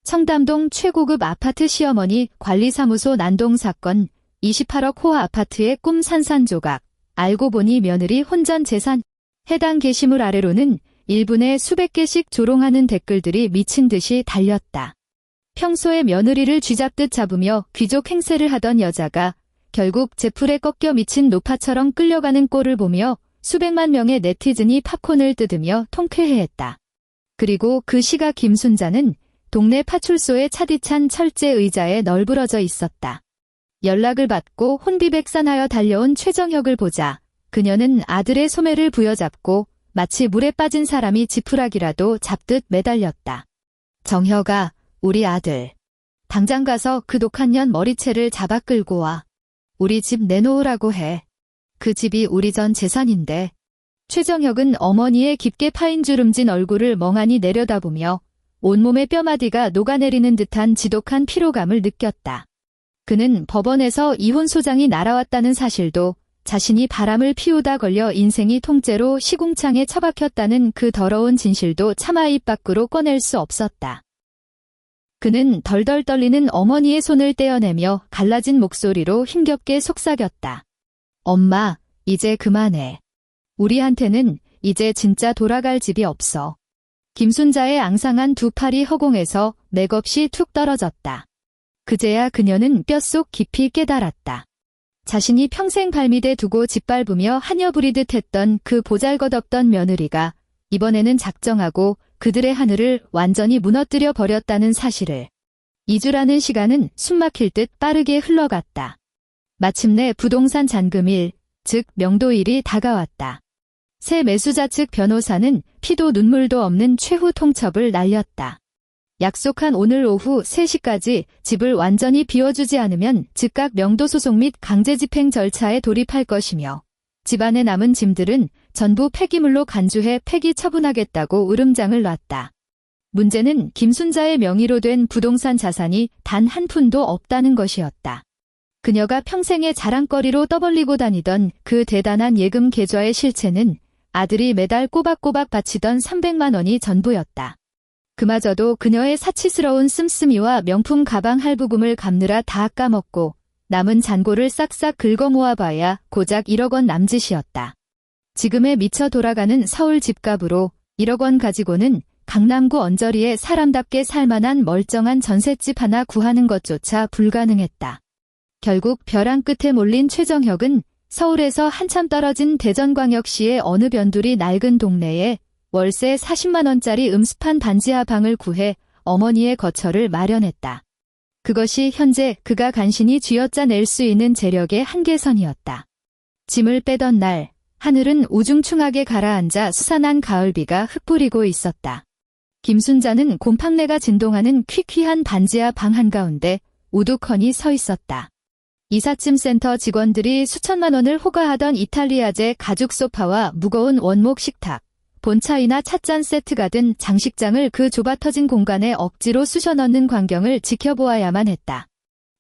A: 청담동 최고급 아파트 시어머니 관리사무소 난동 사건 28억 호화 아파트의 꿈 산산조각. 알고 보니 며느리 혼전 재산. 해당 게시물 아래로는 1분에 수백 개씩 조롱하는 댓글들이 미친 듯이 달렸다. 평소에 며느리를 쥐잡듯 잡으며 귀족 행세를 하던 여자가 결국 제풀에 꺾여 미친 노파처럼 끌려가는 꼴을 보며 수백만 명의 네티즌이 팝콘을 뜯으며 통쾌해했다. 그리고 그 시각 김순자는 동네 파출소의 차디찬 철제 의자에 널브러져 있었다. 연락을 받고 혼비백산하여 달려온 최정혁을 보자 그녀는 아들의 소매를 부여잡고 마치 물에 빠진 사람이 지푸라기라도 잡듯 매달렸다. 정혁아, 우리 아들. 당장 가서 그 독한 년 머리채를 잡아 끌고 와. 우리 집 내놓으라고 해. 그 집이 우리 전 재산인데. 최정혁은 어머니의 깊게 파인 주름진 얼굴을 멍하니 내려다보며 온몸의 뼈마디가 녹아내리는 듯한 지독한 피로감을 느꼈다. 그는 법원에서 이혼 소장이 날아왔다는 사실도, 자신이 바람을 피우다 걸려 인생이 통째로 시궁창에 처박혔다는 그 더러운 진실도 차마 입 밖으로 꺼낼 수 없었다. 그는 덜덜 떨리는 어머니의 손을 떼어내며 갈라진 목소리로 힘겹게 속삭였다. 엄마, 이제 그만해. 우리한테는 이제 진짜 돌아갈 집이 없어. 김순자의 앙상한 두 팔이 허공에서 맥없이 툭 떨어졌다. 그제야 그녀는 뼛속 깊이 깨달았다. 자신이 평생 발밑에 두고 짓밟으며 하녀 부리듯 했던 그 보잘것없던 며느리가 이번에는 작정하고 그들의 하늘을 완전히 무너뜨려 버렸다는 사실을. 2주라는 시간은 숨막힐 듯 빠르게 흘러갔다. 마침내 부동산 잔금일, 즉 명도일이 다가왔다. 새 매수자 측 변호사는 피도 눈물도 없는 최후 통첩을 날렸다. 약속한 오늘 오후 3시까지 집을 완전히 비워주지 않으면 즉각 명도소송 및 강제집행 절차에 돌입할 것이며 집안에 남은 짐들은 전부 폐기물로 간주해 폐기 처분하겠다고 으름장을 놨다. 문제는 김순자의 명의로 된 부동산 자산이 단 한 푼도 없다는 것이었다. 그녀가 평생의 자랑거리로 떠벌리고 다니던 그 대단한 예금 계좌의 실체는 아들이 매달 꼬박꼬박 바치던 300만 원이 전부였다. 그마저도 그녀의 사치스러운 씀씀이와 명품 가방 할부금을 갚느라 다 까먹고 남은 잔고를 싹싹 긁어 모아봐야 고작 1억 원 남짓이었다. 지금에 미쳐 돌아가는 서울 집값으로 1억 원 가지고는 강남구 언저리에 사람답게 살만한 멀쩡한 전셋집 하나 구하는 것조차 불가능했다. 결국 벼랑 끝에 몰린 최정혁은 서울에서 한참 떨어진 대전광역시의 어느 변두리 낡은 동네에 월세 40만 원짜리 음습한 반지하 방을 구해 어머니의 거처를 마련했다. 그것이 현재 그가 간신히 쥐어짜낼 수 있는 재력의 한계선이었다. 짐을 빼던 날, 하늘은 우중충하게 가라앉아 수산한 가을비가 흩뿌리고 있었다. 김순자는 곰팡내가 진동하는 퀴퀴한 반지하 방 한가운데 우두커니 서 있었다. 이삿짐 센터 직원들이 수천만 원을 호가하던 이탈리아제 가죽 소파와 무거운 원목 식탁, 본차이나 찻잔 세트가 든 장식장을 그 좁아터진 공간에 억지로 쑤셔 넣는 광경을 지켜보아야만 했다.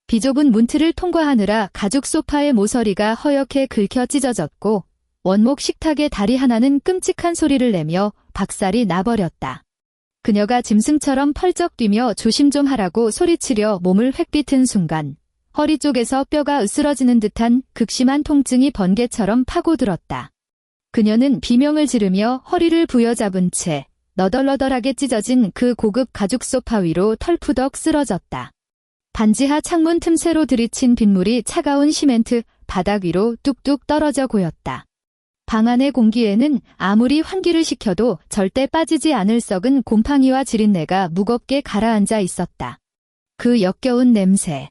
A: 비좁은 문틀을 통과하느라 가죽 소파의 모서리가 허옇게 긁혀 찢어졌고 원목 식탁의 다리 하나는 끔찍한 소리를 내며 박살이 나버렸다. 그녀가 짐승처럼 펄쩍 뛰며 조심 좀 하라고 소리치려 몸을 획비튼 순간 허리 쪽에서 뼈가 으스러지는 듯한 극심한 통증이 번개처럼 파고들었다. 그녀는 비명을 지르며 허리를 부여잡은 채 너덜너덜하게 찢어진 그 고급 가죽 소파 위로 털푸덕 쓰러졌다. 반지하 창문 틈새로 들이친 빗물이 차가운 시멘트 바닥 위로 뚝뚝 떨어져 고였다. 방 안의 공기에는 아무리 환기를 시켜도 절대 빠지지 않을 썩은 곰팡이와 지린내가 무겁게 가라앉아 있었다. 그 역겨운 냄새.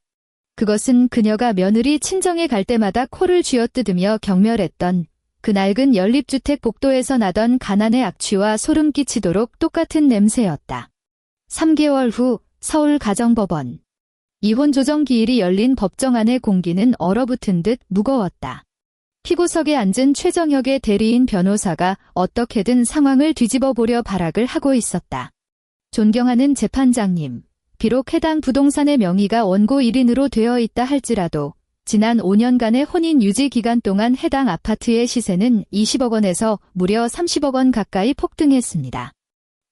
A: 그것은 그녀가 며느리 친정에 갈 때마다 코를 쥐어뜯으며 경멸했던 그 낡은 연립주택 복도에서 나던 가난의 악취와 소름 끼치도록 똑같은 냄새였다. 3개월 후 서울 가정법원. 이혼 조정 기일이 열린 법정 안의 공기는 얼어붙은 듯 무거웠다. 피고석에 앉은 최정혁의 대리인 변호사가 어떻게든 상황을 뒤집어 보려 발악을 하고 있었다. 존경하는 재판장님, 비록 해당 부동산의 명의가 원고 1인으로 되어 있다 할지라도 지난 5년간의 혼인 유지 기간 동안 해당 아파트의 시세는 20억 원에서 무려 30억 원 가까이 폭등했습니다.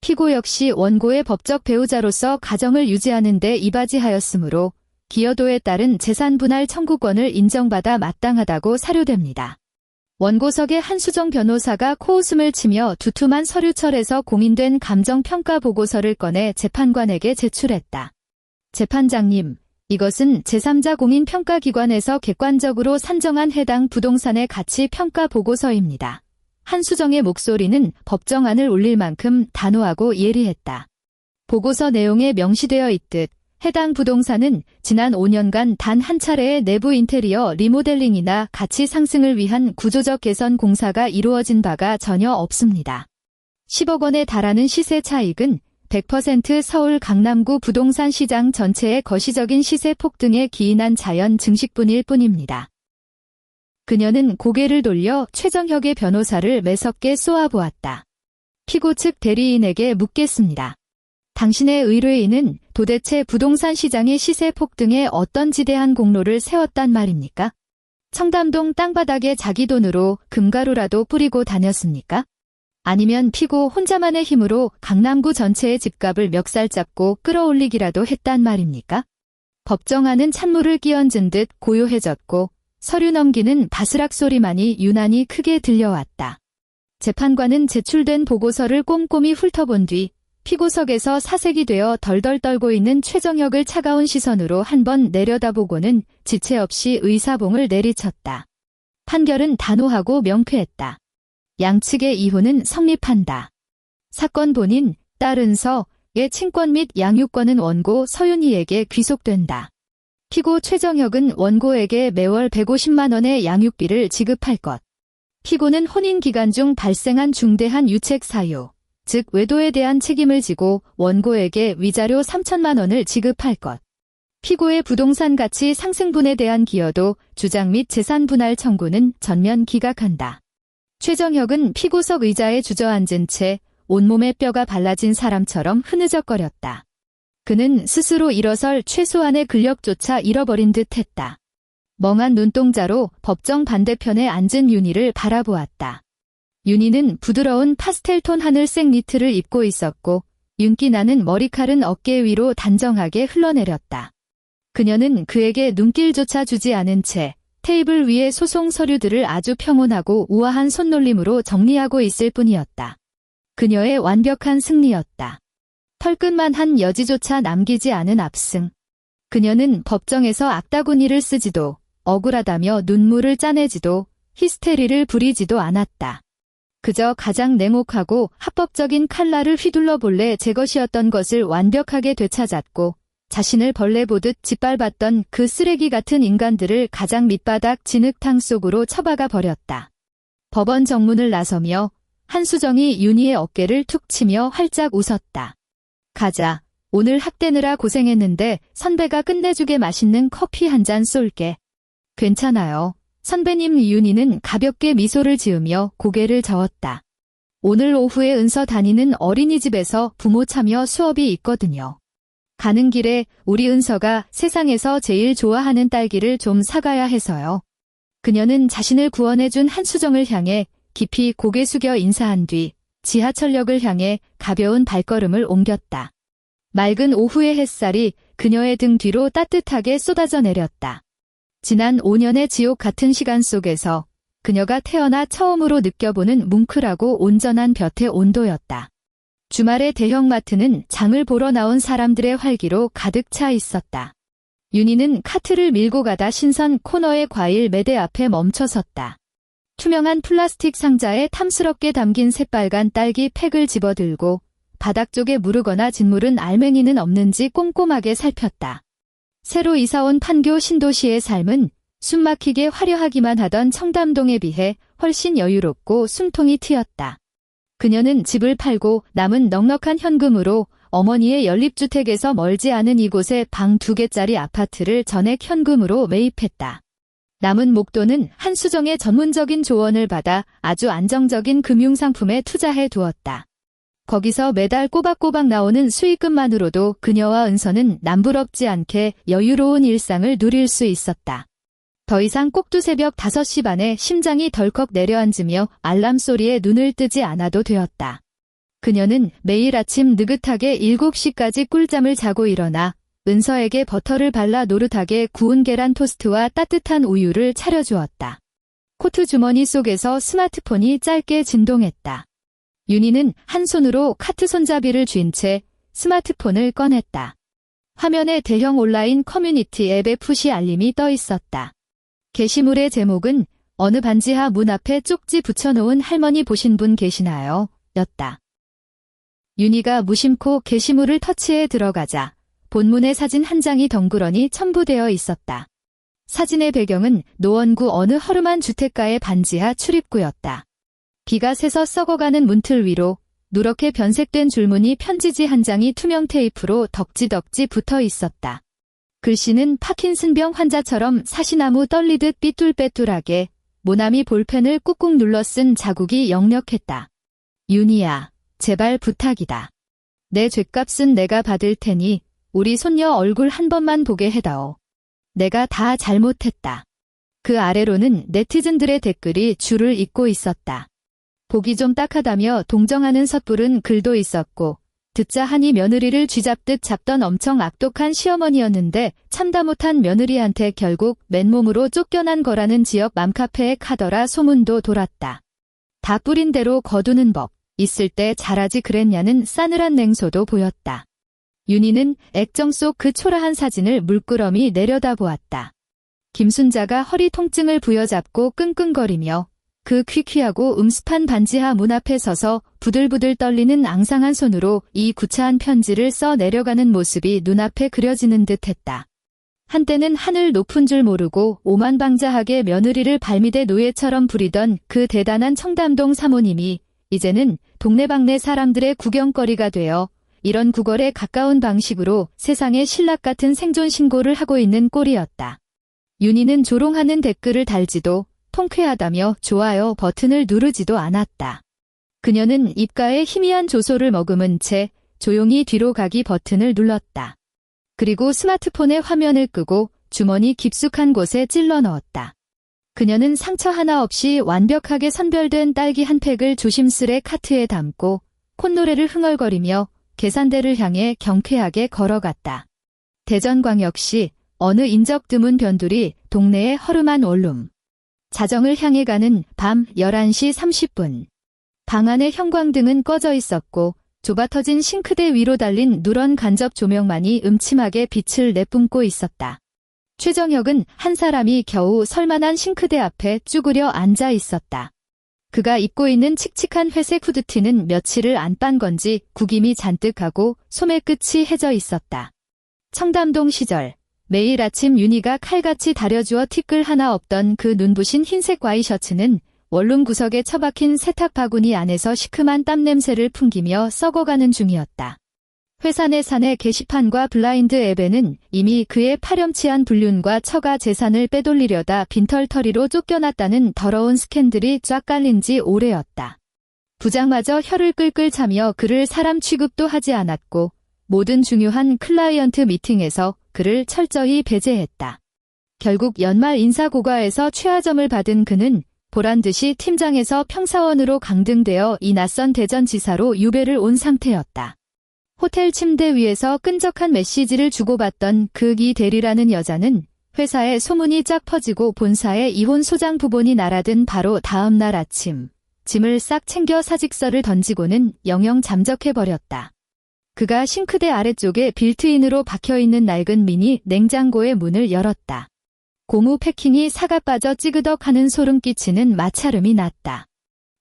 A: 피고 역시 원고의 법적 배우자로서 가정을 유지하는 데 이바지하였으므로 기여도에 따른 재산 분할 청구권을 인정받아 마땅하다고 사료됩니다. 원고석의 한수정 변호사가 코웃음을 치며 두툼한 서류철에서 공인된 감정평가 보고서를 꺼내 재판관에게 제출했다. 재판장님, 이것은 제3자 공인평가기관에서 객관적으로 산정한 해당 부동산의 가치 평가 보고서입니다. 한수정의 목소리는 법정안을 울릴 만큼 단호하고 예리했다. 보고서 내용에 명시되어 있듯 해당 부동산은 지난 5년간 단 한 차례의 내부 인테리어 리모델링이나 가치 상승을 위한 구조적 개선 공사가 이루어진 바가 전혀 없습니다. 10억 원에 달하는 시세 차익은 100% 서울 강남구 부동산 시장 전체의 거시적인 시세 폭등에 기인한 자연 증식분일 뿐입니다. 그녀는 고개를 돌려 최정혁의 변호사를 매섭게 쏘아보았다. 피고 측 대리인에게 묻겠습니다. 당신의 의뢰인은 도대체 부동산 시장의 시세 폭등에 어떤 지대한 공로를 세웠단 말입니까? 청담동 땅바닥에 자기 돈으로 금가루라도 뿌리고 다녔습니까? 아니면 피고 혼자만의 힘으로 강남구 전체의 집값을 멱살 잡고 끌어올리기라도 했단 말입니까? 법정안은 찬물을 끼얹은 듯 고요해졌고 서류 넘기는 바스락 소리만이 유난히 크게 들려왔다. 재판관은 제출된 보고서를 꼼꼼히 훑어본 뒤 피고석에서 사색이 되어 덜덜 떨고 있는 최정혁을 차가운 시선으로 한 번 내려다보고는 지체 없이 의사봉을 내리쳤다. 판결은 단호하고 명쾌했다. 양측의 이혼은 성립한다. 사건 본인, 딸 은서의 친권 및 양육권은 원고 서윤희에게 귀속된다. 피고 최정혁은 원고에게 매월 150만 원의 양육비를 지급할 것. 피고는 혼인 기간 중 발생한 중대한 유책 사유, 즉 외도에 대한 책임을 지고 원고에게 위자료 3천만 원을 지급할 것. 피고의 부동산 가치 상승분에 대한 기여도, 주장 및 재산 분할 청구는 전면 기각한다. 최정혁은 피고석 의자에 주저앉은 채 온몸에 뼈가 발라진 사람처럼 흐느적거렸다. 그는 스스로 일어설 최소한의 근력조차 잃어버린 듯 했다. 멍한 눈동자로 법정 반대편에 앉은 윤희를 바라보았다. 윤희는 부드러운 파스텔톤 하늘색 니트를 입고 있었고 윤기 나는 머리칼은 어깨 위로 단정하게 흘러내렸다. 그녀는 그에게 눈길조차 주지 않은 채 테이블 위에 소송 서류들을 아주 평온하고 우아한 손놀림으로 정리하고 있을 뿐이었다. 그녀의 완벽한 승리였다. 털끝만 한 여지조차 남기지 않은 압승. 그녀는 법정에서 악다구니를 쓰지도, 억울하다며 눈물을 짜내지도, 히스테리를 부리지도 않았다. 그저 가장 냉혹하고 합법적인 칼날을 휘둘러 본래 제 것이었던 것을 완벽하게 되찾았고 자신을 벌레 보듯 짓밟았던 그 쓰레기 같은 인간들을 가장 밑바닥 진흙탕 속으로 처박아 버렸다. 법원 정문을 나서며 한수정이 윤희의 어깨를 툭 치며 활짝 웃었다. 가자. 오늘 학대느라 고생했는데 선배가 끝내주게 맛있는 커피 한 잔 쏠게. 괜찮아요. 선배님. 윤희는 가볍게 미소를 지으며 고개를 저었다. 오늘 오후에 은서 다니는 어린이집에서 부모 참여 수업이 있거든요. 가는 길에 우리 은서가 세상에서 제일 좋아하는 딸기를 좀 사가야 해서요. 그녀는 자신을 구원해준 한수정을 향해 깊이 고개 숙여 인사한 뒤 지하철역을 향해 가벼운 발걸음을 옮겼다. 맑은 오후의 햇살이 그녀의 등 뒤로 따뜻하게 쏟아져 내렸다. 지난 5년의 지옥 같은 시간 속에서 그녀가 태어나 처음으로 느껴보는 뭉클하고 온전한 볕의 온도였다. 주말의 대형마트는 장을 보러 나온 사람들의 활기로 가득 차 있었다. 윤희는 카트를 밀고 가다 신선 코너의 과일 매대 앞에 멈춰섰다. 투명한 플라스틱 상자에 탐스럽게 담긴 새빨간 딸기 팩을 집어들고 바닥 쪽에 무르거나 짓무른 알맹이는 없는지 꼼꼼하게 살폈다. 새로 이사온 판교 신도시의 삶은 숨막히게 화려하기만 하던 청담동에 비해 훨씬 여유롭고 숨통이 트였다. 그녀는 집을 팔고 남은 넉넉한 현금으로 어머니의 연립주택에서 멀지 않은 이곳에 방 2개짜리 아파트를 전액 현금으로 매입했다. 남은 목돈은 한수정의 전문적인 조언을 받아 아주 안정적인 금융상품에 투자해 두었다. 거기서 매달 꼬박꼬박 나오는 수익금만으로도 그녀와 은서는 남부럽지 않게 여유로운 일상을 누릴 수 있었다. 더 이상 꼭두새벽 5시 반에 심장이 덜컥 내려앉으며 알람 소리에 눈을 뜨지 않아도 되었다. 그녀는 매일 아침 느긋하게 7시까지 꿀잠을 자고 일어나 은서에게 버터를 발라 노릇하게 구운 계란 토스트와 따뜻한 우유를 차려주었다. 코트 주머니 속에서 스마트폰이 짧게 진동했다. 윤희는 한 손으로 카트 손잡이를 쥔 채 스마트폰을 꺼냈다. 화면에 대형 온라인 커뮤니티 앱의 푸시 알림이 떠 있었다. 게시물의 제목은 어느 반지하 문 앞에 쪽지 붙여놓은 할머니 보신 분 계시나요? 였다. 윤희가 무심코 게시물을 터치해 들어가자 본문의 사진 한 장이 덩그러니 첨부되어 있었다. 사진의 배경은 노원구 어느 허름한 주택가의 반지하 출입구였다. 비가 새서 썩어가는 문틀 위로 누렇게 변색된 줄무늬 편지지 한 장이 투명 테이프로 덕지덕지 붙어 있었다. 글씨는 파킨슨병 환자처럼 사시나무 떨리듯 삐뚤빼뚤하게 모나미 볼펜을 꾹꾹 눌러 쓴 자국이 역력했다. 윤희야, 제발 부탁이다. 내 죗값은 내가 받을 테니 우리 손녀 얼굴 한 번만 보게 해다오. 내가 다 잘못했다. 그 아래로는 네티즌들의 댓글이 줄을 잇고 있었다. 보기 좀 딱하다며 동정하는 섣부른 글도 있었고 듣자 하니 며느리를 쥐잡듯 잡던 엄청 악독한 시어머니였는데 참다 못한 며느리한테 결국 맨몸으로 쫓겨난 거라는 지역 맘카페에 카더라 소문도 돌았다. 다 뿌린 대로 거두는 법, 있을 때 잘하지 그랬냐는 싸늘한 냉소도 보였다. 윤희는 액정 속 그 초라한 사진을 물끄러미 내려다보았다. 김순자가 허리 통증을 부여잡고 끙끙거리며 그 퀴퀴하고 음습한 반지하 문 앞에 서서 부들부들 떨리는 앙상한 손으로 이 구차한 편지를 써 내려가는 모습이 눈앞에 그려지는 듯했다. 한때는 하늘 높은 줄 모르고 오만방자하게 며느리를 발밑에 노예처럼 부리던 그 대단한 청담동 사모님이 이제는 동네방네 사람들의 구경거리가 되어 이런 구걸에 가까운 방식으로 세상에 신락 같은 생존 신고를 하고 있는 꼴이었다. 윤희는 조롱하는 댓글을 달지도 통쾌하다며 좋아요 버튼을 누르지도 않았다. 그녀는 입가에 희미한 조소를 머금은 채 조용히 뒤로 가기 버튼을 눌렀다. 그리고 스마트폰의 화면을 끄고 주머니 깊숙한 곳에 찔러 넣었다. 그녀는 상처 하나 없이 완벽하게 선별된 딸기 한 팩을 조심스레 카트에 담고 콧노래를 흥얼거리며 계산대를 향해 경쾌하게 걸어갔다. 대전광역시 어느 인적 드문 변두리 동네의 허름한 원룸. 자정을 향해 가는 밤 11시 30분. 방 안의 형광등은 꺼져 있었고 좁아터진 싱크대 위로 달린 누런 간접 조명만이 음침하게 빛을 내뿜고 있었다. 최정혁은 한 사람이 겨우 설만한 싱크대 앞에 쭈그려 앉아 있었다. 그가 입고 있는 칙칙한 회색 후드티는 며칠을 안 빤 건지 구김이 잔뜩하고 소매 끝이 해져 있었다. 청담동 시절 매일 아침 윤희가 칼같이 다려주어 티끌 하나 없던 그 눈부신 흰색 와이셔츠는 원룸 구석에 처박힌 세탁 바구니 안에서 시큼한 땀 냄새를 풍기며 썩어가는 중이었다. 회사 내 사내 게시판과 블라인드 앱에는 이미 그의 파렴치한 불륜과 처가 재산을 빼돌리려다 빈털터리로 쫓겨났다는 더러운 스캔들이 쫙 깔린 지 오래였다. 부장마저 혀를 끌끌 차며 그를 사람 취급도 하지 않았고 모든 중요한 클라이언트 미팅에서 그를 철저히 배제했다. 결국 연말 인사고과에서 최하점을 받은 그는 보란듯이 팀장에서 평사원으로 강등되어 이 낯선 대전지사로 유배를 온 상태였다. 호텔 침대 위에서 끈적한 메시지를 주고받던 그 기 대리라는 여자는 회사에 소문이 쫙 퍼지고 본사에 이혼 소장 부본이 날아든 바로 다음 날 아침 짐을 싹 챙겨 사직서를 던지고는 영영 잠적해버렸다. 그가 싱크대 아래쪽에 빌트인으로 박혀있는 낡은 미니 냉장고의 문을 열었다. 고무 패킹이 사가 빠져 찌그덕하는 소름 끼치는 마찰음이 났다.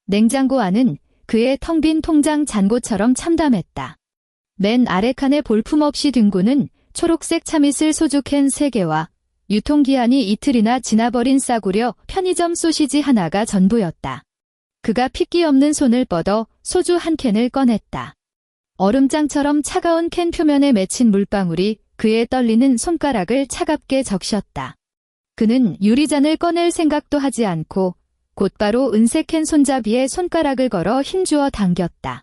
A: 냉장고 안은 그의 텅 빈 통장 잔고처럼 참담했다. 맨 아래 칸에 볼품없이 뒹구는 초록색 참이슬 소주캔 3개와 유통기한이 이틀이나 지나버린 싸구려 편의점 소시지 하나가 전부였다. 그가 핏기 없는 손을 뻗어 소주 한 캔을 꺼냈다. 얼음장처럼 차가운 캔 표면에 맺힌 물방울이 그의 떨리는 손가락을 차갑게 적셨다. 그는 유리잔을 꺼낼 생각도 하지 않고 곧바로 은색 캔 손잡이에 손가락을 걸어 힘주어 당겼다.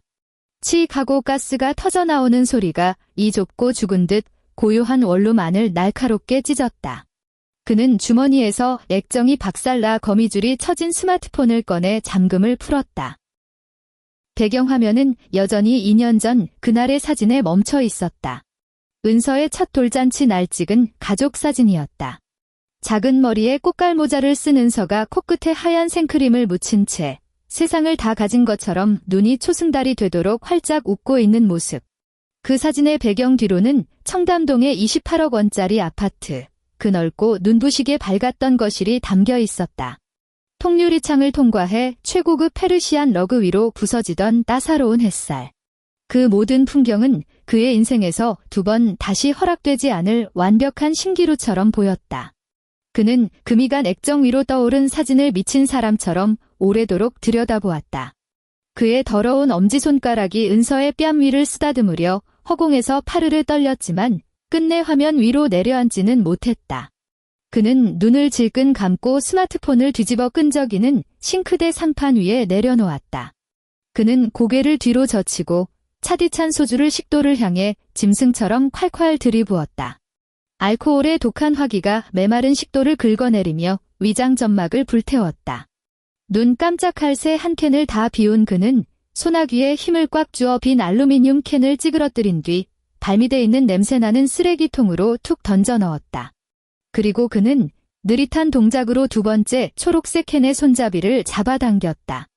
A: 칙 하고 가스가 터져나오는 소리가 이 좁고 죽은 듯 고요한 원룸 안을 날카롭게 찢었다. 그는 주머니에서 액정이 박살나 거미줄이 쳐진 스마트폰을 꺼내 잠금을 풀었다. 배경화면은 여전히 2년 전 그날의 사진에 멈춰 있었다. 은서의 첫 돌잔치 날 찍은 가족 사진이었다. 작은 머리에 꽃갈모자를 쓴 은서가 코끝에 하얀 생크림을 묻힌 채 세상을 다 가진 것처럼 눈이 초승달이 되도록 활짝 웃고 있는 모습. 그 사진의 배경 뒤로는 청담동의 28억 원짜리 아파트, 그 넓고 눈부시게 밝았던 거실이 담겨 있었다. 통유리 창을 통과해 최고급 페르시안 러그 위로 부서지던 따사로운 햇살. 그 모든 풍경은 그의 인생에서 2번 다시 허락되지 않을 완벽한 신기루처럼 보였다. 그는 금이간 액정 위로 떠오른 사진을 미친 사람처럼 오래도록 들여다보았다. 그의 더러운 엄지손가락이 은서의 뺨 위를 쓰다듬으려 허공에서 파르르 떨렸지만 끝내 화면 위로 내려앉지는 못했다. 그는 눈을 질끈 감고 스마트폰을 뒤집어 끈적이는 싱크대 상판 위에 내려놓았다. 그는 고개를 뒤로 젖히고 차디찬 소주를 식도를 향해 짐승처럼 콸콸 들이부었다. 알코올의 독한 화기가 메마른 식도를 긁어내리며 위장 점막을 불태웠다. 눈 깜짝할 새 한 캔을 다 비운 그는 소나귀에 힘을 꽉 주어 빈 알루미늄 캔을 찌그러뜨린 뒤 발밑에 있는 냄새나는 쓰레기통으로 툭 던져 넣었다. 그리고 그는 느릿한 동작으로 두 번째 초록색 캔의 손잡이를 잡아당겼다.